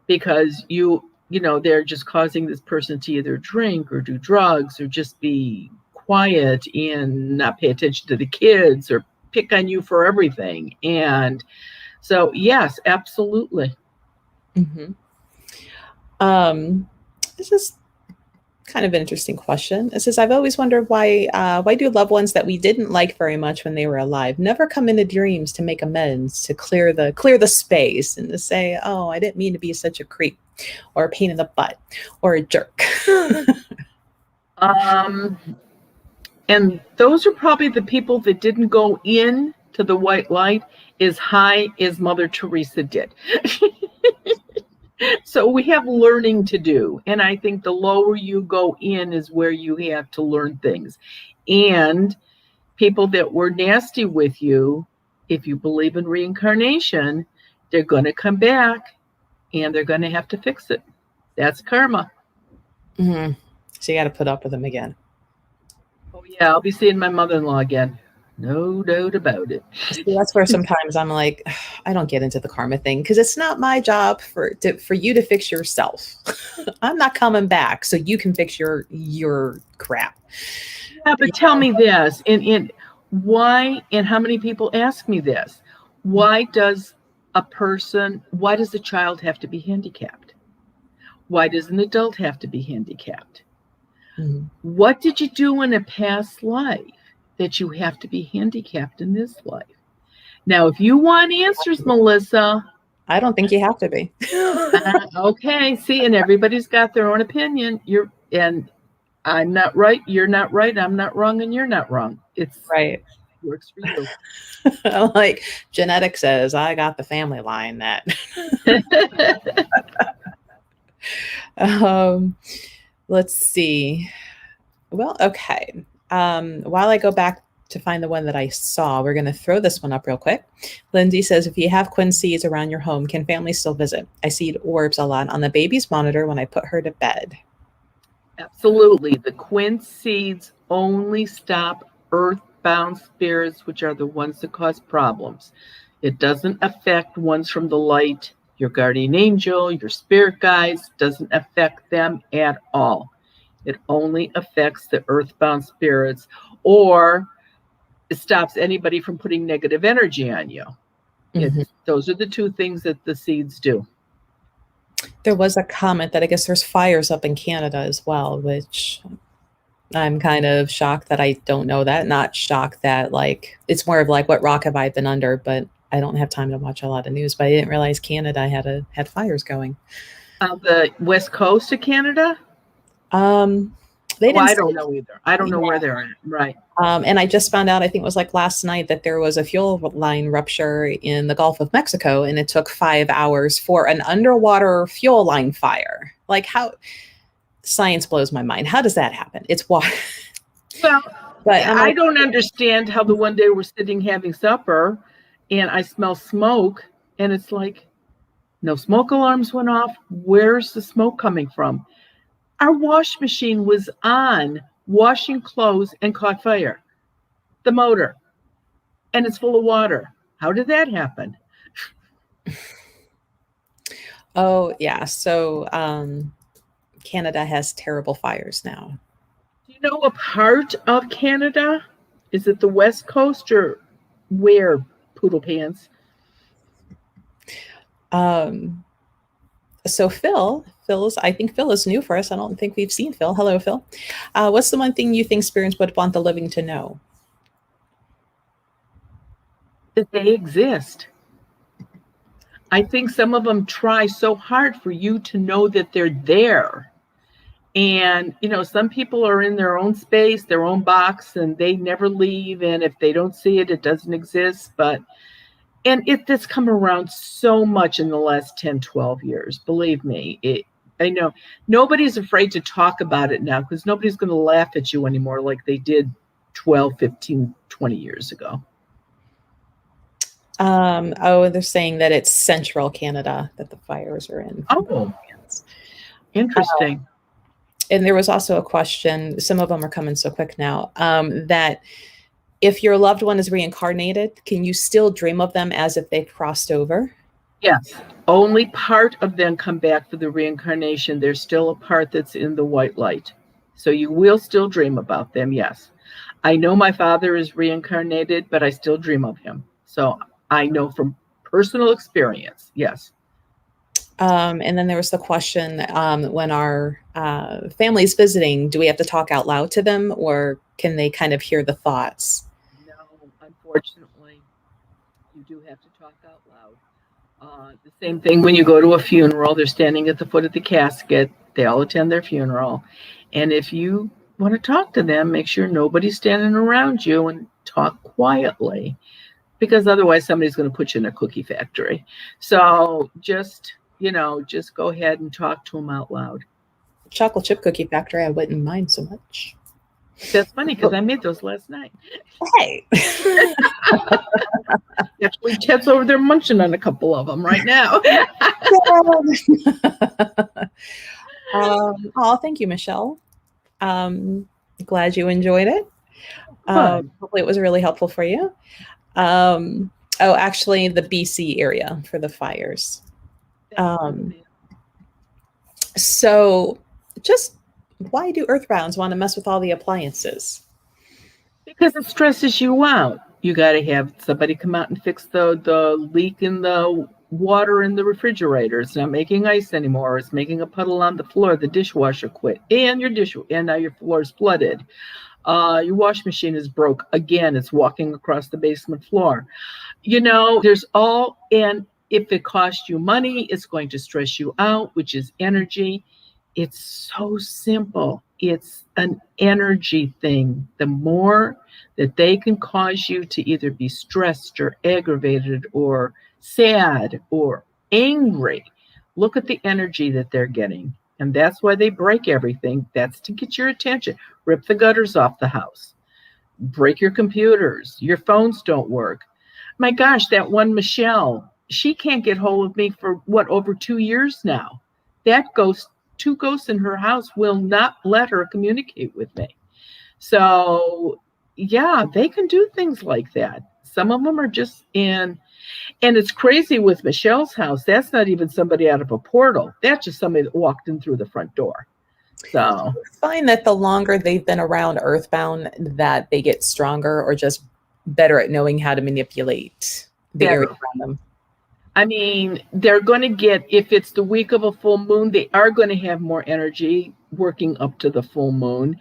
because they're just causing this person to either drink or do drugs or just be quiet and not pay attention to the kids or pick on you for everything. And so, yes, absolutely. This is kind of an interesting question. It says, I've always wondered why do loved ones that we didn't like very much when they were alive never come into dreams to make amends, to clear the space and to say, oh, I didn't mean to be such a creep or a pain in the butt or a jerk. And those are probably the people that didn't go in to the white light as high as Mother Teresa did. So we have learning to do. And I think the lower you go in is where you have to learn things. And people that were nasty with you, if you believe in reincarnation, they're going to come back and they're going to have to fix it. That's karma. So you got to put up with them again. Oh, yeah. I'll be seeing my mother-in-law again. No doubt about it. See, that's where sometimes I'm like, I don't get into the karma thing because it's not my job for you to fix yourself. I'm not coming back so you can fix your crap. Yeah, but tell me this, and why, and how many people ask me this? Why does a child have to be handicapped? Why does an adult have to be handicapped? Mhm. What did you do in a past life that you have to be handicapped in this life? Now, if you want answers, Melissa. I don't think you have to be. Okay, see, and everybody's got their own opinion. And I'm not right, you're not right, I'm not wrong, and you're not wrong. It's Right. works for you. Like genetics says, I got the family line that. Let's see. Well, okay. While I go back to find the one that I saw, we're going to throw this one up real quick. Lindsay says, if you have quince seeds around your home, can families still visit? I see orbs a lot on the baby's monitor when I put her to bed. Absolutely. The quince seeds only stop earthbound spirits, which are the ones that cause problems. It doesn't affect ones from the light, your guardian angel, your spirit guides, doesn't affect them at all. It only affects the earthbound spirits, or it stops anybody from putting negative energy on you. Mm-hmm. Those are the two things that the seeds do. There was a comment that I guess there's fires up in Canada as well, which I'm kind of shocked that I don't know that. Not shocked that, like, it's more of like, what rock have I been under? But I don't have time to watch a lot of news. But I didn't realize Canada had fires going. The west coast of Canada? They didn't I don't know either. I don't know where they're at. Right. And I just found out, I think it was like last night, that there was a fuel line rupture in the Gulf of Mexico, and it took 5 hours for an underwater fuel line fire. Like, how science blows my mind. How does that happen? It's water. Well, but I don't understand how the one day we're sitting having supper and I smell smoke, and it's like, no smoke alarms went off. Where's the smoke coming from? Our wash machine was on washing clothes and caught fire. The motor. And it's full of water. How did that happen? Oh, yeah. So Canada has terrible fires now. Do you know a part of Canada? Is it the West Coast or where, Poodle Pants? So I think Phil is new for us. I don't think we've seen Phil. Hello, Phil. What's the one thing you think spirits would want the living to know? That they exist. I think some of them try so hard for you to know that they're there. And, some people are in their own space, their own box, and they never leave. And if they don't see it, it doesn't exist. And it's come around so much in the last 10, 12 years. Believe me, I know nobody's afraid to talk about it now because nobody's going to laugh at you anymore like they did 12, 15, 20 years ago. They're saying that it's central Canada that the fires are in. Oh, interesting. And there was also a question, some of them are coming so quick now, that if your loved one is reincarnated, can you still dream of them as if they crossed over? Yes. Only part of them come back for the reincarnation. There's still a part that's in the white light. So you will still dream about them, yes. I know my father is reincarnated, but I still dream of him. So I know from personal experience, yes. And then there was the question, when our family's visiting, do we have to talk out loud to them, or can they kind of hear the thoughts? No, unfortunately, you do have to talk out loud. The same thing when you go to a funeral, they're standing at the foot of the casket. They all attend their funeral. And if you want to talk to them, make sure nobody's standing around you and talk quietly, because otherwise somebody's going to put you in a cookie factory. So just go ahead and talk to them out loud. Chocolate chip cookie factory, I wouldn't mind so much. That's funny because I made those last night. Hey. Actually, Ted's over there munching on a couple of them right now. Thank you, Michelle. Glad you enjoyed it. Good. Hopefully it was really helpful for you. Oh, actually, the BC area for the fires. Um, so just why do earthbounds want to mess with all the appliances? Because it stresses you out. You got to have somebody come out and fix the leak in the water in the refrigerator. It's not making ice anymore. It's making a puddle on the floor. The dishwasher quit, and and now your floor is flooded. Your wash machine is broke again. It's walking across the basement floor. There's all, and if it costs you money, it's going to stress you out, which is energy. It's so simple. It's an energy thing. The more that they can cause you to either be stressed or aggravated or sad or angry, look at the energy that they're getting. And that's why they break everything. That's to get your attention. Rip the gutters off the house, break your computers, your phones don't work. My gosh, that one Michelle, she can't get hold of me for over 2 years now. That ghost, two ghosts in her house will not let her communicate with me. So yeah, they can do things like that. Some of them are just in, and it's crazy with Michelle's house. That's not even somebody out of a portal. That's just somebody that walked in through the front door. So I find that the longer they've been around earthbound, that they get stronger or just better at knowing how to manipulate the area around them. I mean, they're going to get, if it's the week of a full moon, they are going to have more energy working up to the full moon.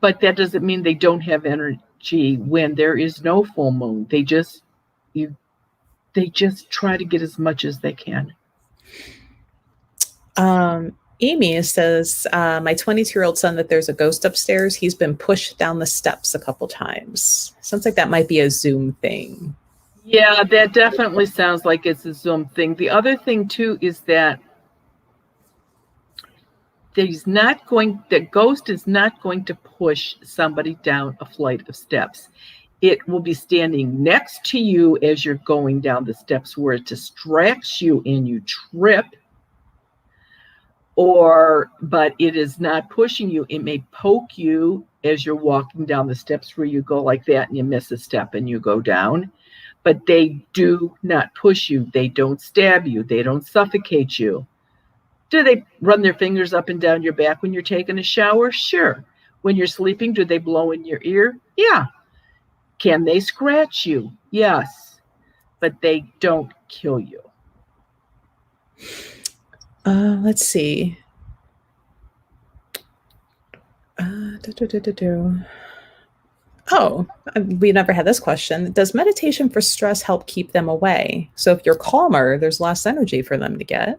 But that doesn't mean they don't have energy when there is no full moon. They just try to get as much as they can. Amy says, my 22-year-old son, that there's a ghost upstairs. He's been pushed down the steps a couple times. Sounds like that might be a Zoom thing. Yeah, that definitely sounds like it's a Zoom thing. The other thing, too, is that the ghost is not going to push somebody down a flight of steps. It will be standing next to you as you're going down the steps where it distracts you and you trip. But it is not pushing you. It may poke you as you're walking down the steps where you go like that and you miss a step and you go down. But they do not push you. They don't stab you. They don't suffocate you. Do they run their fingers up and down your back when you're taking a shower? Sure. When you're sleeping, do they blow in your ear? Yeah. Can they scratch you? Yes. But they don't kill you. Let's see. Oh, we never had this question. Does meditation for stress help keep them away? So if you're calmer, there's less energy for them to get.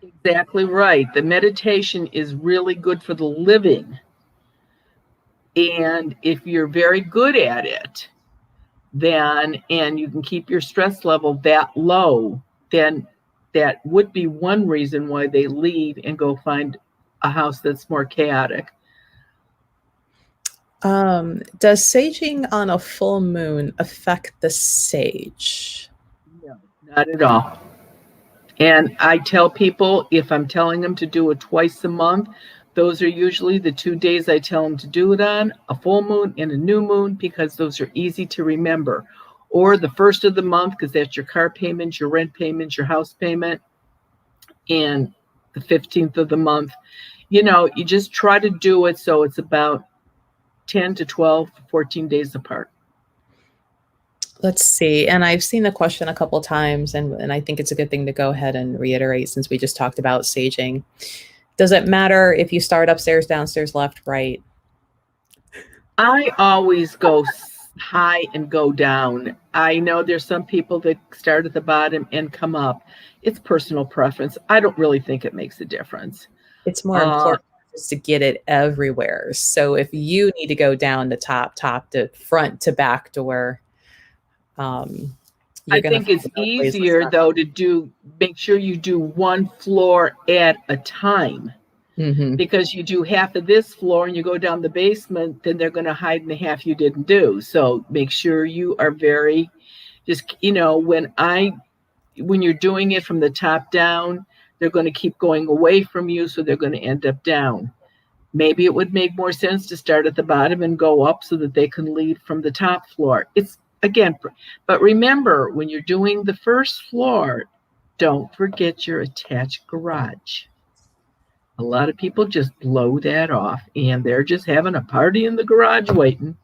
Exactly right. The meditation is really good for the living. And if you're very good at it, and you can keep your stress level that low, then that would be one reason why they leave and go find a house that's more chaotic. Does saging on a full moon affect the sage? No, not at all. And I tell people, if I'm telling them to do it twice a month, those are usually the 2 days I tell them to do it on, a full moon and a new moon, because those are easy to remember. Or the first of the month, because that's your car payment, your rent payment, your house payment, and the 15th of the month. You just try to do it so it's about 10 to 12, 14 days apart. Let's see. And I've seen the question a couple times, and I think it's a good thing to go ahead and reiterate since we just talked about saging. Does it matter if you start upstairs, downstairs, left, right? I always go high and go down. I know there's some people that start at the bottom and come up. It's personal preference. I don't really think it makes a difference. It's more important to get it everywhere. So if you need to go down to top to front to back door, I think it's easier though to make sure you do one floor at a time. Mm-hmm. Because you do half of this floor and you go down the basement, then they're going to hide in the half you didn't do. So make sure you are very, just, when you're doing it from the top down, they're going to keep going away from you. So they're going to end up down. Maybe it would make more sense to start at the bottom and go up so that they can lead from the top floor. It's again, but remember, when you're doing the first floor, don't forget your attached garage. A lot of people just blow that off, and they're just having a party in the garage waiting.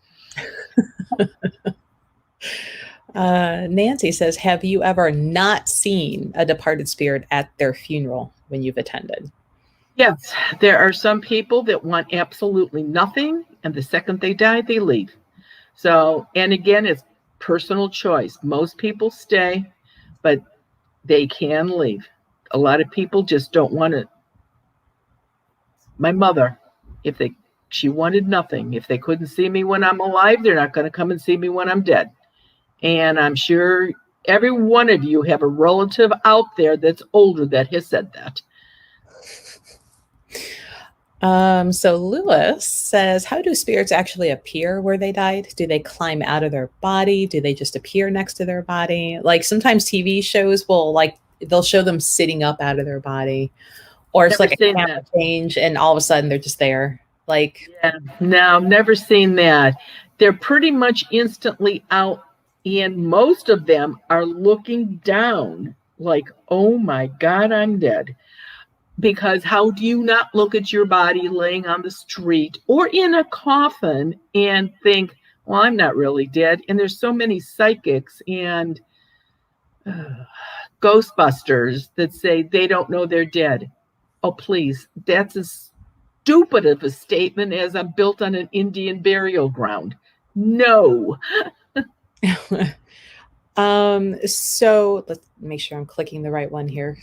Nancy says, have you ever not seen a departed spirit at their funeral when you've attended? Yes, there are some people that want absolutely nothing, and the second they die, they leave. So, and again, it's personal choice. Most people stay, but they can leave. A lot of people just don't want to. My mother, she wanted nothing. If they couldn't see me when I'm alive, they're not going to come and see me when I'm dead. And I'm sure every one of you have a relative out there that's older that has said that. So Lewis says, how do spirits actually appear where they died? Do they climb out of their body? Do they just appear next to their body? Like sometimes TV shows will they'll show them sitting up out of their body, or it's like a camera change and all of a sudden they're just there. No, never seen that. They're pretty much instantly out, and most of them are looking down like, oh my God, I'm dead. Because how do you not look at your body laying on the street or in a coffin and think, well, I'm not really dead? And there's so many psychics and Ghostbusters that say they don't know they're dead. Oh, please. That's as stupid of a statement as I'm built on an Indian burial ground. No. So let's make sure I'm clicking the right one here.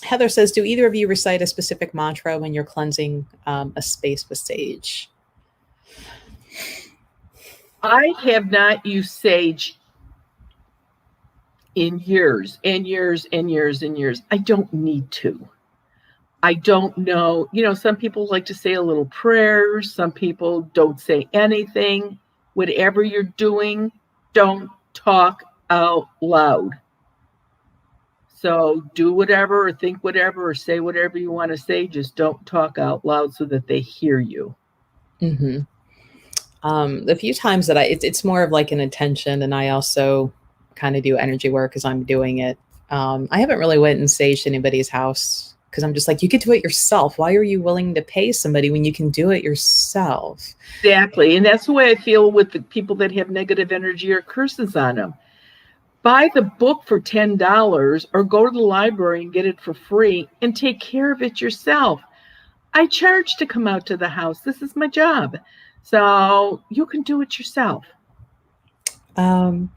Heather says, do either of you recite a specific mantra when you're cleansing a space with sage? I have not used sage in years and years and years and years. I don't need to. I don't know. Some people like to say a little prayer. Some people don't say anything. Whatever you're doing, don't talk out loud. So do whatever or think whatever or say whatever you want to say. Just don't talk out loud so that they hear you. Mm-hmm. The few times that it's more of like an intention, and I also kind of do energy work as I'm doing it. I haven't really went and saged anybody's house because I'm just like, you could do it yourself. Why are you willing to pay somebody when you can do it yourself? Exactly. And that's the way I feel with the people that have negative energy or curses on them. Buy the book for $10 or go to the library and get it for free and take care of it yourself. I charge to come out to the house. This is my job. So you can do it yourself. Good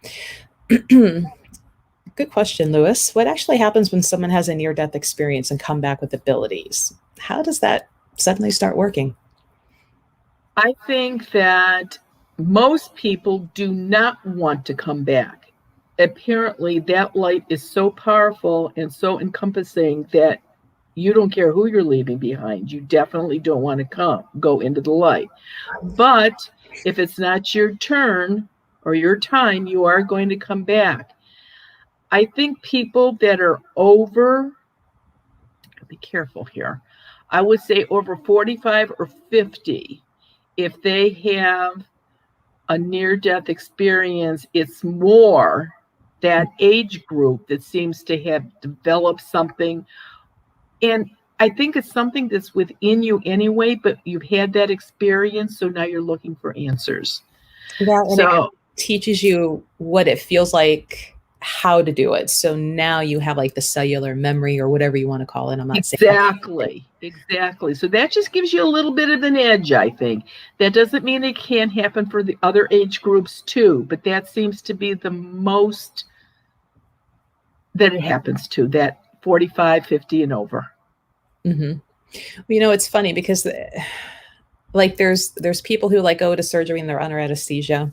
question, Lewis. What actually happens when someone has a near-death experience and come back with abilities? How does that suddenly start working? I think that most people do not want to come back. Apparently, that light is so powerful and so encompassing that you don't care who you're leaving behind. You definitely don't want to go into the light. But if it's not your turn or your time, you are going to come back. I think people that are be careful here. I would say over 45 or 50, if they have a near-death experience, it's more that age group that seems to have developed something. And I think it's something that's within you anyway, but you've had that experience, so now you're looking for answers. Yeah, and it teaches you what it feels like, how to do it. So now you have like the cellular memory or whatever you want to call it. I'm not saying exactly. So that just gives you a little bit of an edge, I think. That doesn't mean it can't happen for the other age groups too, but that seems to be the most that it happens to, that 45, 50 and over. Mm-hmm. Well, it's funny because like there's people who like go to surgery and they're under anesthesia.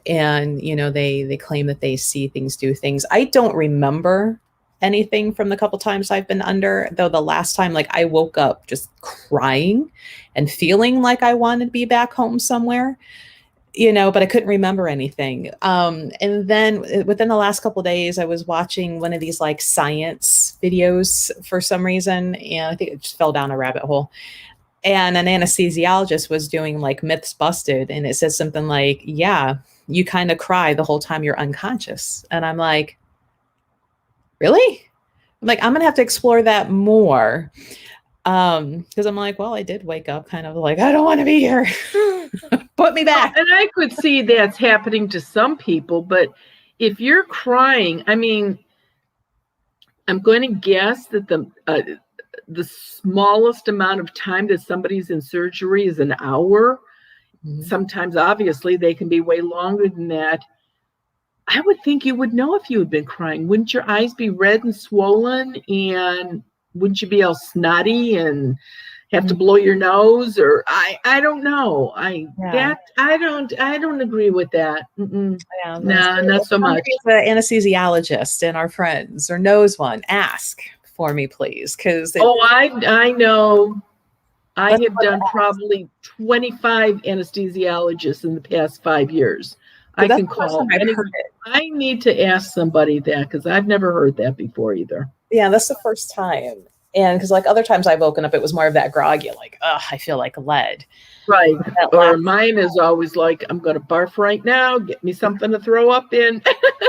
And, they claim that they see things, do things. I don't remember anything from the couple times I've been under, though the last time, like I woke up just crying and feeling like I wanted to be back home somewhere, but I couldn't remember anything. And then within the last couple of days, I was watching one of these like science videos for some reason. And I think it just fell down a rabbit hole. And an anesthesiologist was doing like Myths Busted, and it says something like, yeah, you kind of cry the whole time you're unconscious. And I'm like, really? I'm like, I'm gonna have to explore that more. Because I'm like, well, I did wake up kind of like, I don't want to be here. Put me back. And I could see that's happening to some people, but if you're crying, I mean, I'm going to guess that the smallest amount of time that somebody's in surgery is an hour. Mm-hmm. Sometimes, obviously, they can be way longer than that. I would think you would know if you had been crying. Wouldn't your eyes be red and swollen, and wouldn't you be all snotty and have to blow your nose? Or I don't know. I don't agree with that. Yeah, no, not so much. The anesthesiologist and our friends or knows one, ask for me, please. Because I know. I have done probably 25 anesthesiologists in the past 5 years. I can call. I need to ask somebody that, because I've never heard that before either. Yeah, that's the first time. And because like other times I've woken up, it was more of that groggy, like, oh, I feel like lead. Right. Or mine is always like, I'm going to barf right now. Get me something to throw up in.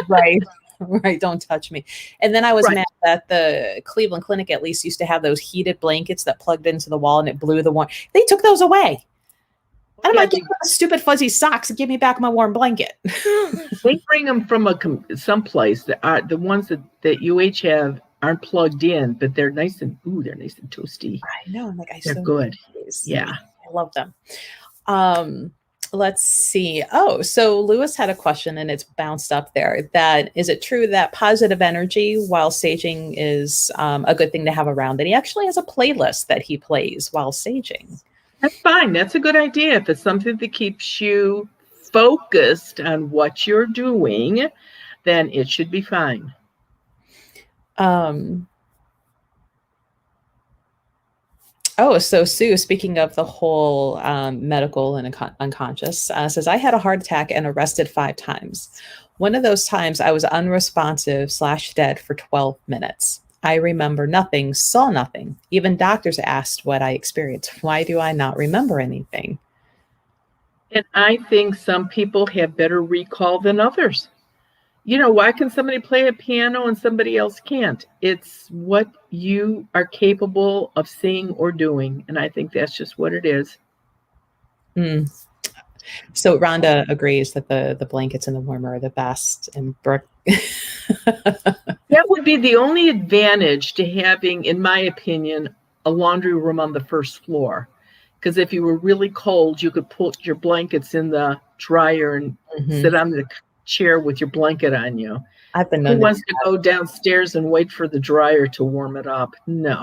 Right. Right. Don't touch me. And then I was mad that the Cleveland Clinic at least used to have those heated blankets that plugged into the wall and it blew the warm. They took those away. And I'm like, stupid fuzzy socks and give me back my warm blanket. They bring them from someplace that are the ones that UH have aren't plugged in, but they're nice and toasty. I know. I'm like, they're good. Yeah. I love them. Let's see. Oh, so Lewis had a question and it's bounced up there. That is it true that positive energy while saging is a good thing to have around? And he actually has a playlist that he plays while saging. That's fine. That's a good idea. If it's something that keeps you focused on what you're doing, then it should be fine. Oh, so Sue, speaking of the whole medical and unconscious, says, I had a heart attack and arrested 5 times. One of those times I was unresponsive / dead for 12 minutes. I remember nothing, saw nothing. Even doctors asked what I experienced. Why do I not remember anything? And I think some people have better recall than others. You know, why can somebody play a piano and somebody else can't? It's what you are capable of seeing or doing. And I think that's just what it is. So Rhonda agrees that the blankets in the warmer are the best. And Brooke. That would be the only advantage to having, in my opinion, a laundry room on the first floor. Because if you were really cold, you could put your blankets in the dryer and sit on the chair with your blanket on you. Who wants to go downstairs and wait for the dryer to warm it up? No.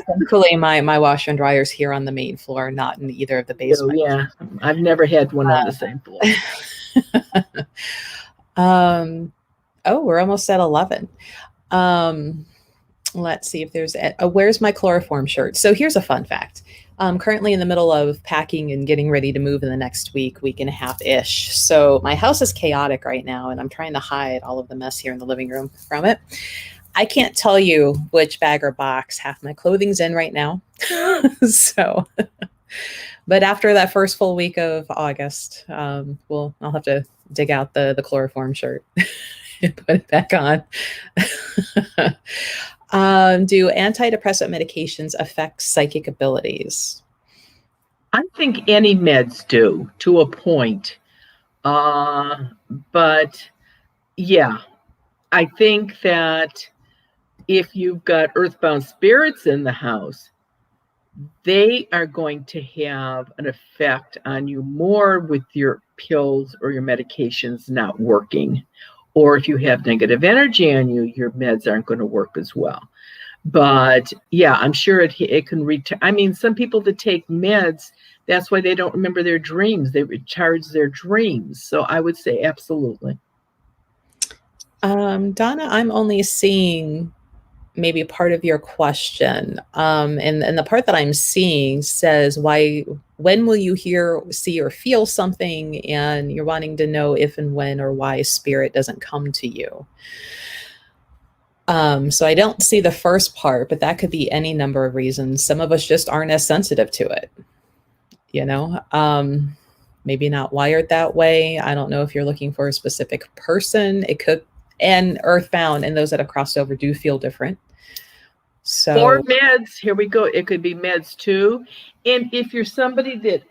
Thankfully, my washer and dryer's here on the main floor, not in either of the basements. Yeah, I've never had one on the same floor. Oh, we're almost at 11. Let's see if there's where's my chloroform shirt? So here's a fun fact. I'm currently in the middle of packing and getting ready to move in the next week and a half-ish. So my house is chaotic right now, and I'm trying to hide all of the mess here in the living room from it. I can't tell you which bag or box half my clothing's in right now. So, but after that first full week of August, I'll have to dig out the chloroform shirt and put it back on. Do antidepressant medications affect psychic abilities? I think any meds do to a point. But yeah, I think that if you've got earthbound spirits in the house, they are going to have an effect on you more with your pills or your medications not working. Or if you have negative energy on you, your meds aren't going to work as well. But yeah, I'm sure it can return. I mean, some people that take meds, that's why they don't remember their dreams. They recharge their dreams. So I would say absolutely. Donna, I'm only seeing maybe part of your question. And the part that I'm seeing says, when will you hear, see, or feel something? And you're wanting to know if and when or why spirit doesn't come to you. So I don't see the first part, but that could be any number of reasons. Some of us just aren't as sensitive to it. maybe not wired that way. I don't know if you're looking for a specific person. It could, and earthbound and those that have crossed over do feel different. So, or meds, here we go. It could be meds too. And if you're somebody that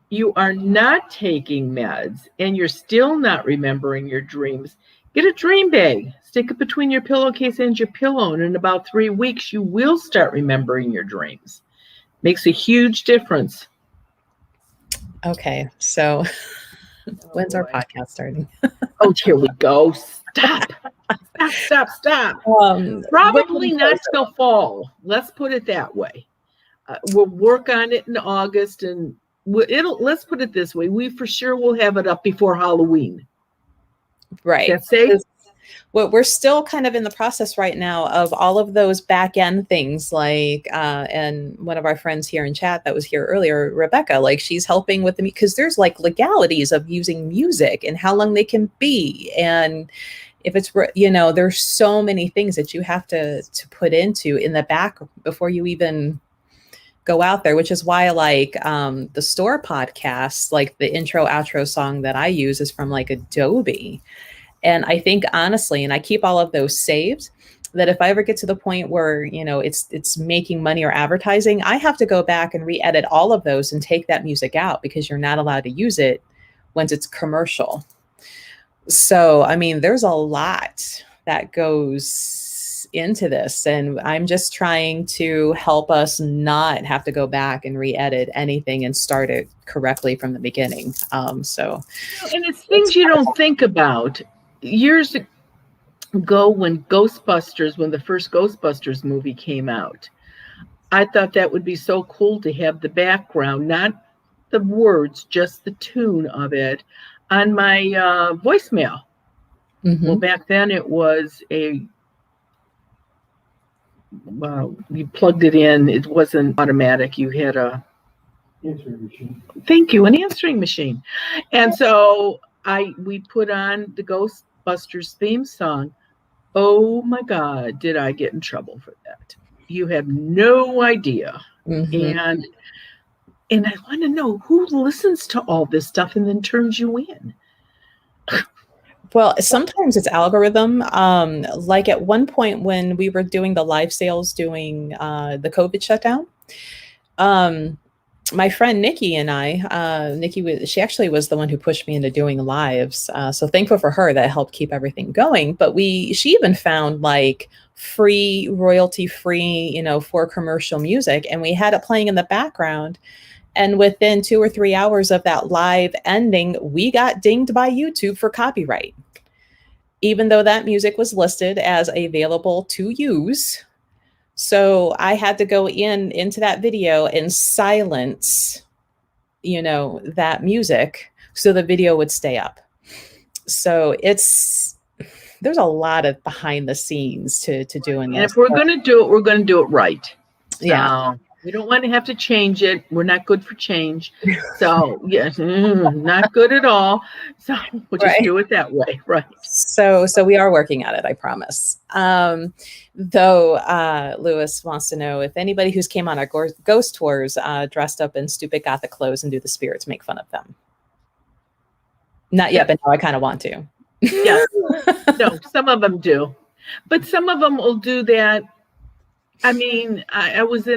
you are not taking meds and you're still not remembering your dreams, get a dream bag, stick it between your pillowcase and your pillow, and in about 3 weeks, you will start remembering your dreams. Makes a huge difference. okay. So when's our podcast starting? Oh, here we go. Stop. Probably not till fall. Let's put it that way. We'll work on it in August, and let's put it this way. We for sure will have it up before Halloween. Right. That's safe. Well, we're still kind of in the process right now of all of those back end things, like, and one of our friends here in chat that was here earlier, Rebecca, like she's helping with because there's like legalities of using music and how long they can be. And if it's, there's so many things that you have to put into in the back before you even go out there, which is why I like the store podcast, like the intro outro song that I use is from like Adobe. And I think honestly, and I keep all of those saved, that if I ever get to the point where, it's making money or advertising, I have to go back and re-edit all of those and take that music out because you're not allowed to use it once it's commercial. So, I mean, there's a lot that goes into this, and I'm just trying to help us not have to go back and re-edit anything and start it correctly from the beginning. And it's things you don't think about. Years ago when the first Ghostbusters movie came out, I thought that would be so cool to have the background, not the words, just the tune of it on my voicemail. Mm-hmm. Well, back then it was you plugged it in. It wasn't automatic. You had a answering machine. Thank you, an answering machine. And so we put on the Ghostbusters theme song. Oh my God, did I get in trouble for that? You have no idea. Mm-hmm. And I want to know who listens to all this stuff and then turns you in. Well, sometimes it's algorithm. Like at one point when we were doing the live sales, doing the COVID shutdown, my friend Nikki and she actually was the one who pushed me into doing lives. So thankful for her that helped keep everything going. But she even found like free, royalty free, for commercial music. And we had it playing in the background. And within 2 or 3 hours of that live ending, we got dinged by YouTube for copyright, even though that music was listed as available to use. So I had to go into that video and silence, that music so the video would stay up. So there's a lot of behind the scenes to doing this. And if we're going to do it, we're going to do it right. Yeah. We don't want to have to change it. We're not good for change. So yes, not good at all. So we'll just do it that way. Right. So we are working at it, I promise. Though Lewis wants to know if anybody who's came on our ghost tours dressed up in stupid Gothic clothes and do the spirits make fun of them. Not yet, but now I kind of want to. Yeah. No, some of them do. But some of them will do that. I mean, I was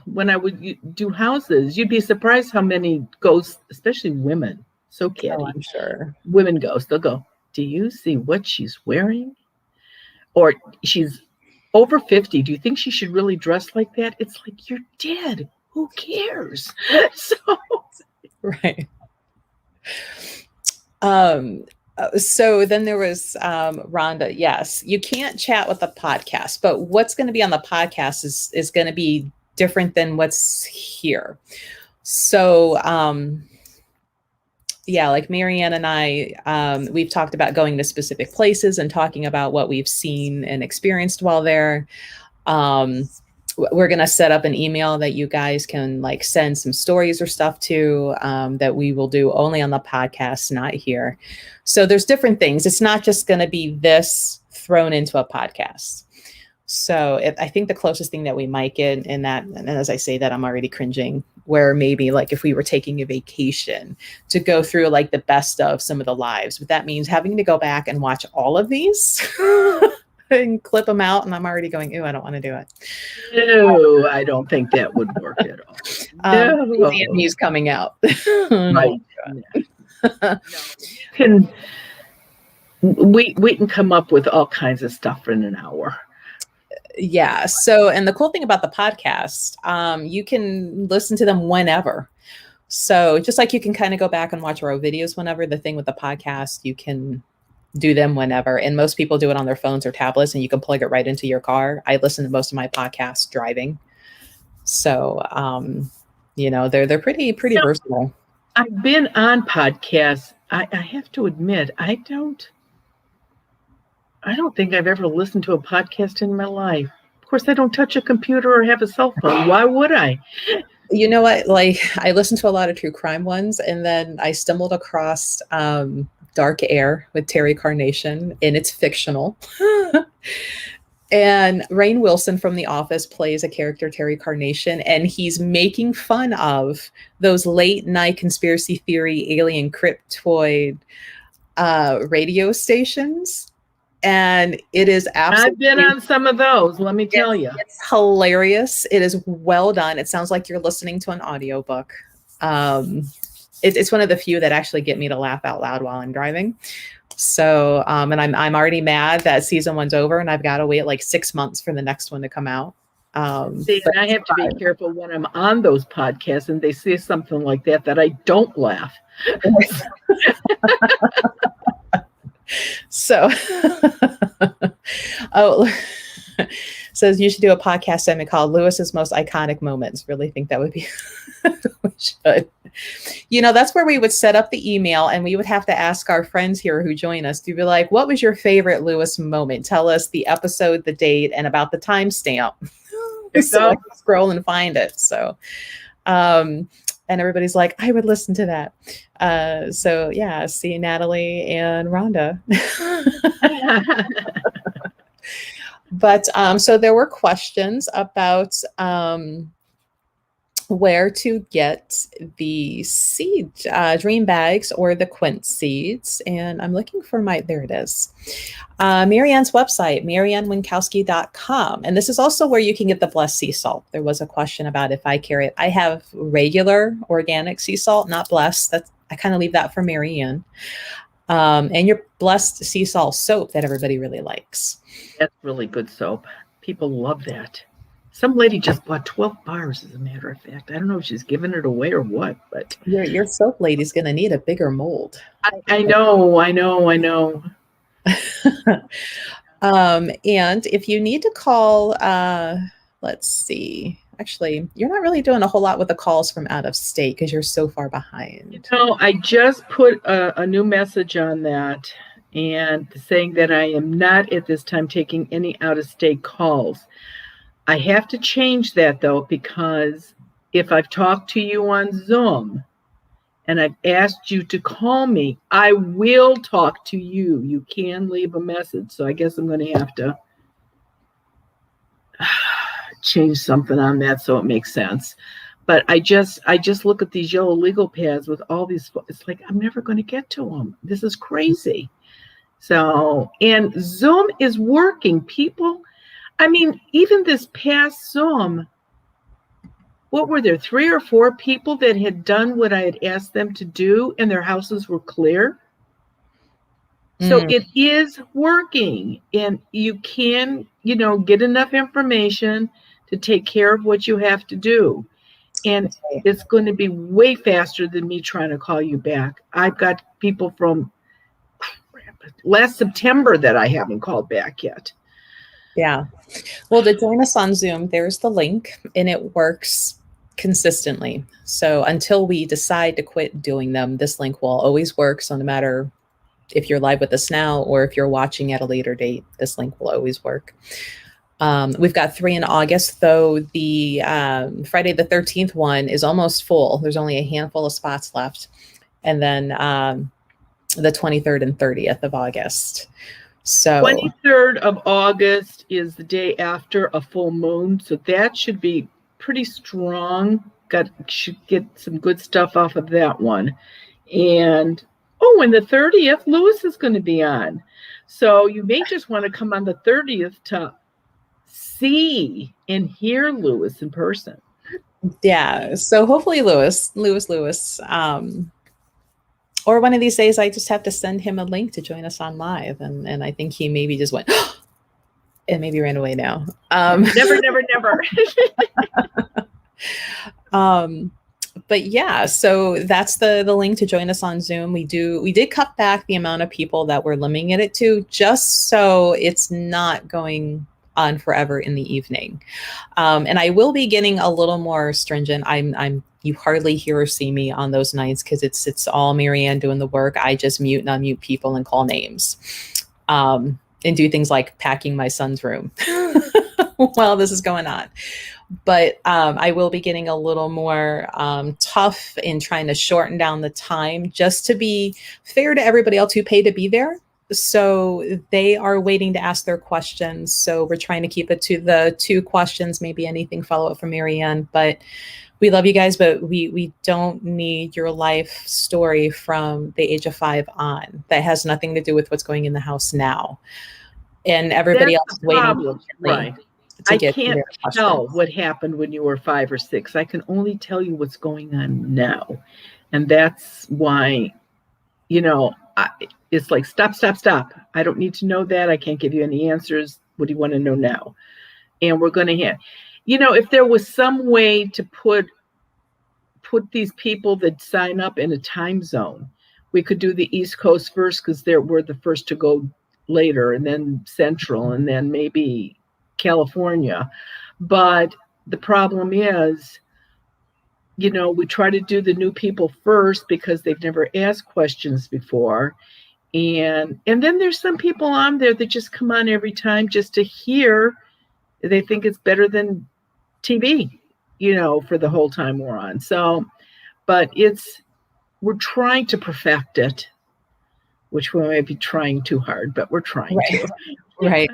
when I would do houses, you'd be surprised how many ghosts, especially women, so catty. Oh, I'm sure. Women ghosts, they'll go, do you see what she's wearing? Or she's over 50. Do you think she should really dress like that? It's like, you're dead. Who cares? Right. So then there was Rhonda. Yes, you can't chat with the podcast, but what's going to be on the podcast is going to be different than what's here. So like Marianne and I, we've talked about going to specific places and talking about what we've seen and experienced while there. We're going to set up an email that you guys can like send some stories or stuff to, that we will do only on the podcast, not here. So there's different things. It's not just going to be this thrown into a podcast. So I think the closest thing that we might get in that, and as I say that, I'm already cringing, where maybe like if we were taking a vacation to go through like the best of some of the lives, but that means having to go back and watch all of these and clip them out. And I'm already going, ooh, I don't want to do it. No, I don't think that would work at all. No. He's coming out. Right. No, we can come up with all kinds of stuff in an hour. Yeah. So, and the cool thing about the podcast, you can listen to them whenever. So just like you can kind of go back and watch our videos whenever, the thing with the podcast, you can do them whenever. And most people do it on their phones or tablets, and you can plug it right into your car. I listen to most of my podcasts driving. So, they're pretty versatile. I've been on podcasts. I have to admit, I don't think I've ever listened to a podcast in my life. Of course, I don't touch a computer or have a cell phone. Why would I? You know what? Like, I listen to a lot of true crime ones, and then I stumbled across Dark Air with Terry Carnation, and it's fictional. And Rainn Wilson from The Office plays a character, Terry Carnation, and he's making fun of those late night conspiracy theory, alien cryptoid radio stations. And it is absolutely... I've been on some of those, let me tell you. It's hilarious. It is well done. It sounds like you're listening to an audiobook. It's one of the few that actually get me to laugh out loud while I'm driving. So, and I'm already mad that season 1's over, and I've got to wait like 6 months for the next one to come out. See, and I have to be careful when I'm on those podcasts and they say something like that I don't laugh. So, says you should do a podcast segment called Lewis's Most Iconic Moments. Really think that would be, we should. That's where we would set up the email, and we would have to ask our friends here who join us to be like, what was your favorite Lewis moment? Tell us the episode, the date, and about the timestamp. So I can scroll and find it. So, and everybody's like, I would listen to that. So yeah, see Natalie and Rhonda. But so there were questions about where to get the seed, dream bags or the quince seeds. And I'm looking for there it is. Marianne's website, mariannewinkowski.com. And this is also where you can get the blessed sea salt. There was a question about if I carry it. I have regular organic sea salt, not blessed. I kind of leave that for Marianne. And your blessed sea salt soap that everybody really likes. That's really good soap. People love that. Some lady just bought 12 bars, as a matter of fact. I don't know if she's giving it away or what, but your soap lady's going to need a bigger mold. I know. And if you need to call, let's see. Actually, you're not really doing a whole lot with the calls from out of state because you're so far behind. I just put a new message on that and saying that I am not at this time taking any out of state calls. I have to change that though, because if I've talked to you on Zoom and I've asked you to call me, I will talk to you. You can leave a message. So I guess I'm going to have to change something on that so it makes sense. But I just look at these yellow legal pads with all these, it's like, I'm never going to get to them. This is crazy. So, and Zoom is working, people. I mean, even this past Zoom, what were there, 3 or 4 people that had done what I had asked them to do and their houses were clear? So it is working, and you can, get enough information to take care of what you have to do. And it's going to be way faster than me trying to call you back. I've got people from last September that I haven't called back yet. Yeah. Well, to join us on Zoom, there's the link, and it works consistently. So until we decide to quit doing them, this link will always work. So no matter if you're live with us now or if you're watching at a later date, this link will always work. We've got 3 in August, though the Friday the 13th one is almost full. There's only a handful of spots left. And then the 23rd and 30th of August. So 23rd of August is the day after a full moon, so that should be pretty strong. Should get some good stuff off of that one. And and the 30th, Lewis is going to be on. So you may just want to come on the 30th to see and hear Lewis in person. yeah, so hopefully Lewis. Or one of these days, I just have to send him a link to join us on live, and I think he maybe just went and maybe ran away now. Never. But yeah, so that's the link to join us on Zoom. We did cut back the amount of people that we're limiting it to, just so it's not going on forever in the evening. And I will be getting a little more stringent. You hardly hear or see me on those nights because it's all Marianne doing the work. I just mute and unmute people and call names, and do things like packing my son's room while this is going on. But I will be getting a little more tough in trying to shorten down the time, just to be fair to everybody else who paid to be there. So they are waiting to ask their questions. So we're trying to keep it to the 2 questions, maybe anything follow up from Marianne. But we love you guys, but we don't need your life story from the age of 5 on. That has nothing to do with what's going in the house now. And everybody else is waiting. Right. I can't tell what happened when you were 5 or 6. I can only tell you what's going on now. And that's why, it's like, stop. I don't need to know that. I can't give you any answers. What do you want to know now? And we're going to have, if there was some way to put these people that sign up in a time zone, we could do the East Coast first because we're the first to go later, and then Central, and then maybe California. But the problem is, we try to do the new people first because they've never asked questions before. And then there's some people on there that just come on every time just to hear. They think it's better than TV, for the whole time we're on. So, but we're trying to perfect it, which we might be trying too hard, but we're trying to. Right.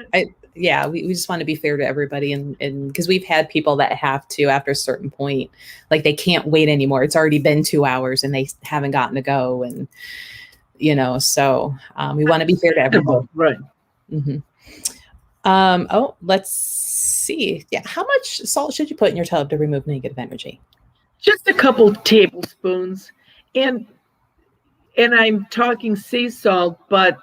We just want to be fair to everybody. And because we've had people that have to, after a certain point, like they can't wait anymore. It's already been 2 hours and they haven't gotten to go. And, so we want to be fair to everyone. Right. Mm-hmm. Let's see. Yeah. How much salt should you put in your tub to remove negative energy? Just a couple tablespoons. And I'm talking sea salt, but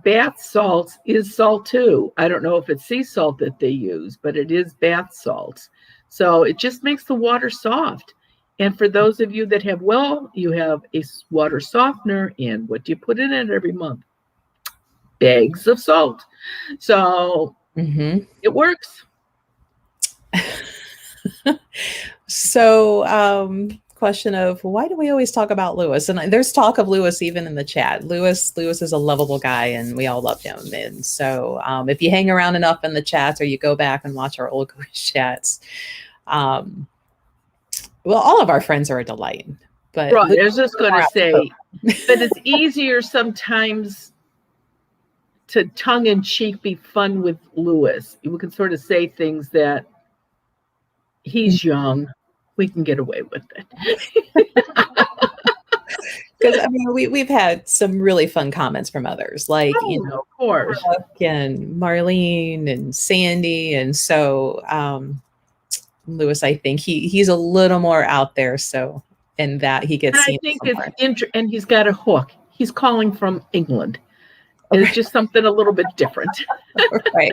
bath salt is salt too. I don't know if it's sea salt that they use, but it is bath salt. So it just makes the water soft. And for those of you that have you have a water softener. And what do you put in it every month? Bags of salt. So It works. So, question of why do we always talk about Lewis? And there's talk of Lewis even in the chat. Lewis is a lovable guy and we all love him. And so if you hang around enough in the chats or you go back and watch our old chats, all of our friends are a delight. But right, I was just going to say that it's easier sometimes to tongue-in-cheek be fun with Lewis. We can sort of say things that he's young. We can get away with it. Because we've had some really fun comments from others, like of course, and Marlene and Sandy, and so Lewis. I think he's a little more out there, so in that he gets. And I think it's and he's got a hook. He's calling from England. Okay. It's just something a little bit different, right?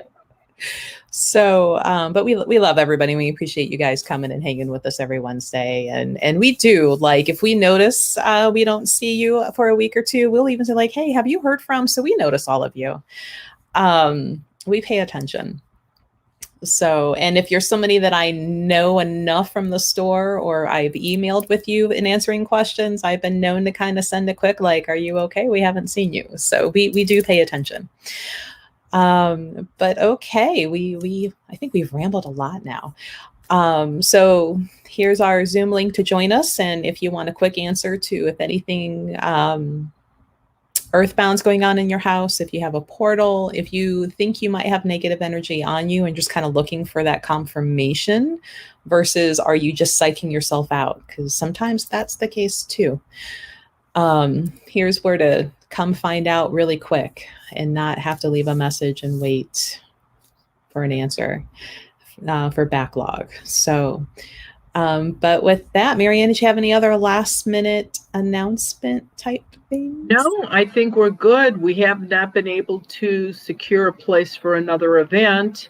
So, but we love everybody. We appreciate you guys coming and hanging with us every Wednesday. And we do, like, if we notice we don't see you for a week or two, we'll even say like, hey, have you heard from? So we notice all of you. We pay attention. So, and if you're somebody that I know enough from the store or I've emailed with you in answering questions, I've been known to kind of send a quick, like, are you okay? We haven't seen you. So we do pay attention. But okay, I think we've rambled a lot now. So here's our Zoom link to join us. And if you want a quick answer to, if anything, earthbounds going on in your house, if you have a portal, if you think you might have negative energy on you and just kind of looking for that confirmation versus are you just psyching yourself out? Because sometimes that's the case too. Here's where to come find out really quick and not have to leave a message and wait for an answer for backlog. So, but with that, Marianne, did you have any other last minute announcement type things? No, I think we're good. We have not been able to secure a place for another event.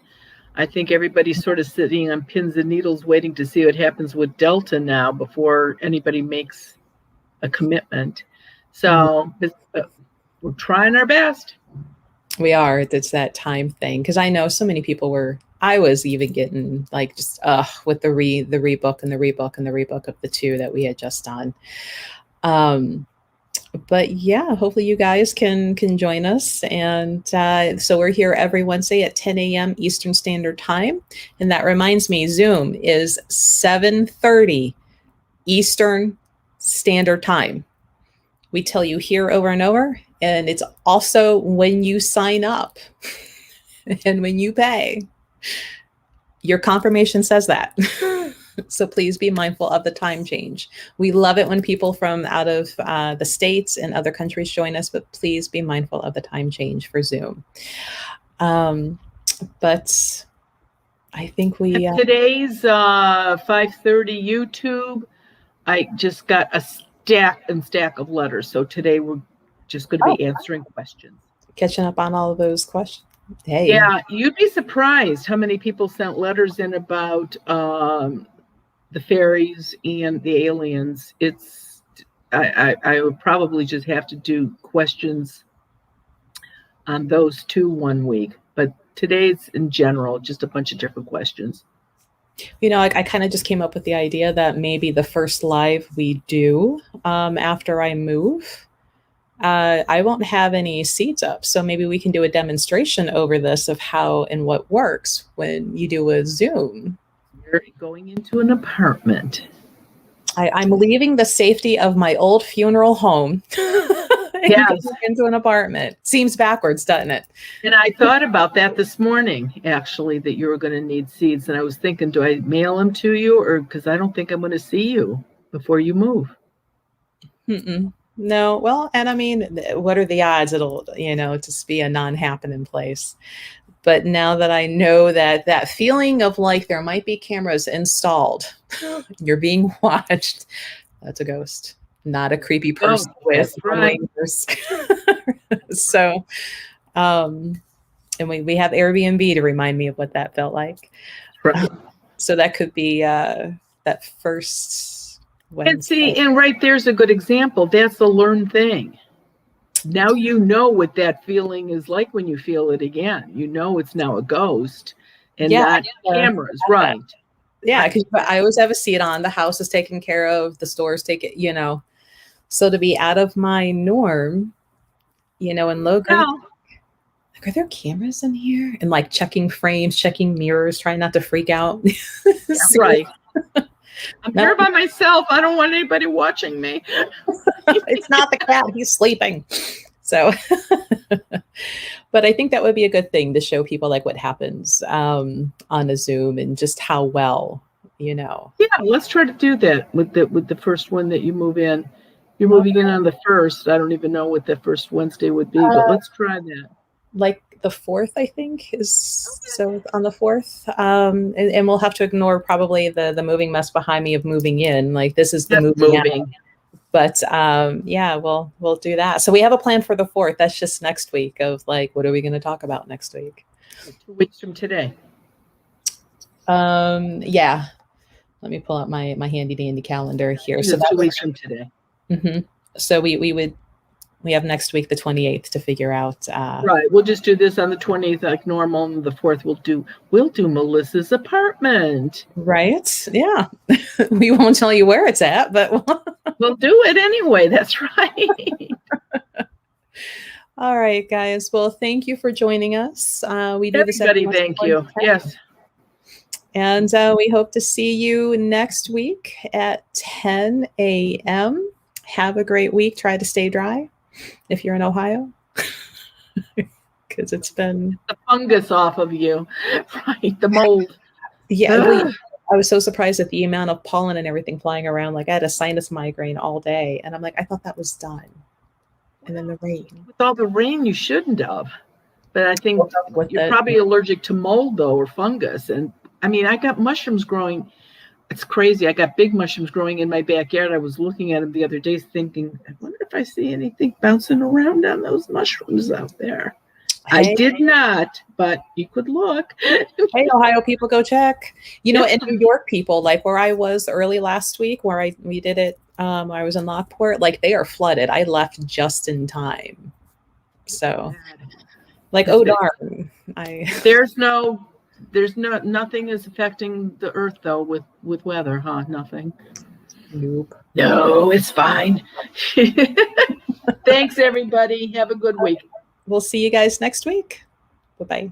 I think everybody's sort of sitting on pins and needles waiting to see what happens with Delta now before anybody makes a commitment. So we're trying our best. We are. It's that time thing. Because I know so many people I was even getting like just with the rebook and the rebook and the rebook of the 2 that we had just done. But yeah, hopefully you guys can join us. And so we're here every Wednesday at 10 a.m. Eastern Standard Time. And that reminds me, Zoom is 7:30 Eastern Standard Time. We tell you here over and over. And it's also when you sign up and when you pay, your confirmation says that. So please be mindful of the time change. We love it when people from out of the States and other countries join us, but please be mindful of the time change for Zoom. But I think today's 5:30 YouTube, I just got a stack of letters. So today we're just going to be answering questions. Catching up on all of those questions. Hey. Yeah, you'd be surprised how many people sent letters in about the fairies and the aliens. I would probably just have to do questions on those 2 1 week. But today's in general, just a bunch of different questions. You know, I kind of just came up with the idea that maybe the first live we do after I move, I won't have any seats up. So maybe we can do a demonstration over this of how and what works when you do a Zoom. You're going into an apartment. I'm leaving the safety of my old funeral home and going into an apartment. Seems backwards, doesn't it? And I thought about that this morning, actually, that you were going to need seats. And I was thinking, do I mail them to you? Or because I don't think I'm going to see you before you move. No, well, and I mean, what are the odds it'll, just be a non-happening place? But now that I know that feeling of like there might be cameras installed, you're being watched, that's a ghost, not a creepy person with wings. So, and we have Airbnb to remind me of what that felt like. Right. So that could be that first Wednesday. And see, and right there's a good example. That's a learned thing. Now you know what that feeling is like when you feel it again. You know it's now a ghost and not cameras, right? Yeah, because I always have a seat on. The house is taken care of. The stores take it, So to be out of my norm, and Logan, like, are there cameras in here? And like checking frames, checking mirrors, trying not to freak out. Right. I'm here by myself. I don't want anybody watching me. It's not the cat. He's sleeping. So, but I think that would be a good thing to show people like what happens on a Zoom and just how well, Yeah, let's try to do that with the first one that you move in. You're moving in on the 1st. I don't even know what the first Wednesday would be, but let's try that. Like the 4th, I think is so on the 4th. And we'll have to ignore probably the moving mess behind me of moving in. Like this is the moving out. But we'll do that. So we have a plan for the 4th. That's just next week of like, what are we going to talk about next week? 2 weeks from today. Yeah. Let me pull out my handy dandy calendar here. So 2 weeks from today. Mm-hmm. So we have next week, the 28th, to figure out. Right. We'll just do this on the 28th like normal. And the 4th we'll do Melissa's apartment. Right. Yeah. We won't tell you where it's at, but we'll do it anyway. That's right. All right, guys. Well, thank you for joining us. We do this every thank you. Yes. And we hope to see you next week at 10 a.m. Have a great week. Try to stay dry. if you're in Ohio. Because it's been the fungus off of you, right? The mold. Yeah, well, I was so surprised at the amount of pollen and everything flying around. Like I had a sinus migraine all day, and I'm like, I thought that was done. And then the rain. With all the rain, you shouldn't have. But I think you're it. probably allergic to mold, though, or fungus. And I mean, I got mushrooms growing. It's crazy. I got big mushrooms growing in my backyard. I was looking at them the other day thinking, I wonder if I see anything bouncing around on those mushrooms out there. Hey. I did not, but you could look. Hey, Ohio people, go check. You know, in New York people, like where I was early last week, where we did it, I was in Lockport, like they are flooded. I left just in time. So, like, oh darn. Nothing is affecting the earth though with weather, huh? Nothing. Nope. No, it's fine. Thanks, everybody. Have a good week. We'll see you guys next week. Bye-bye.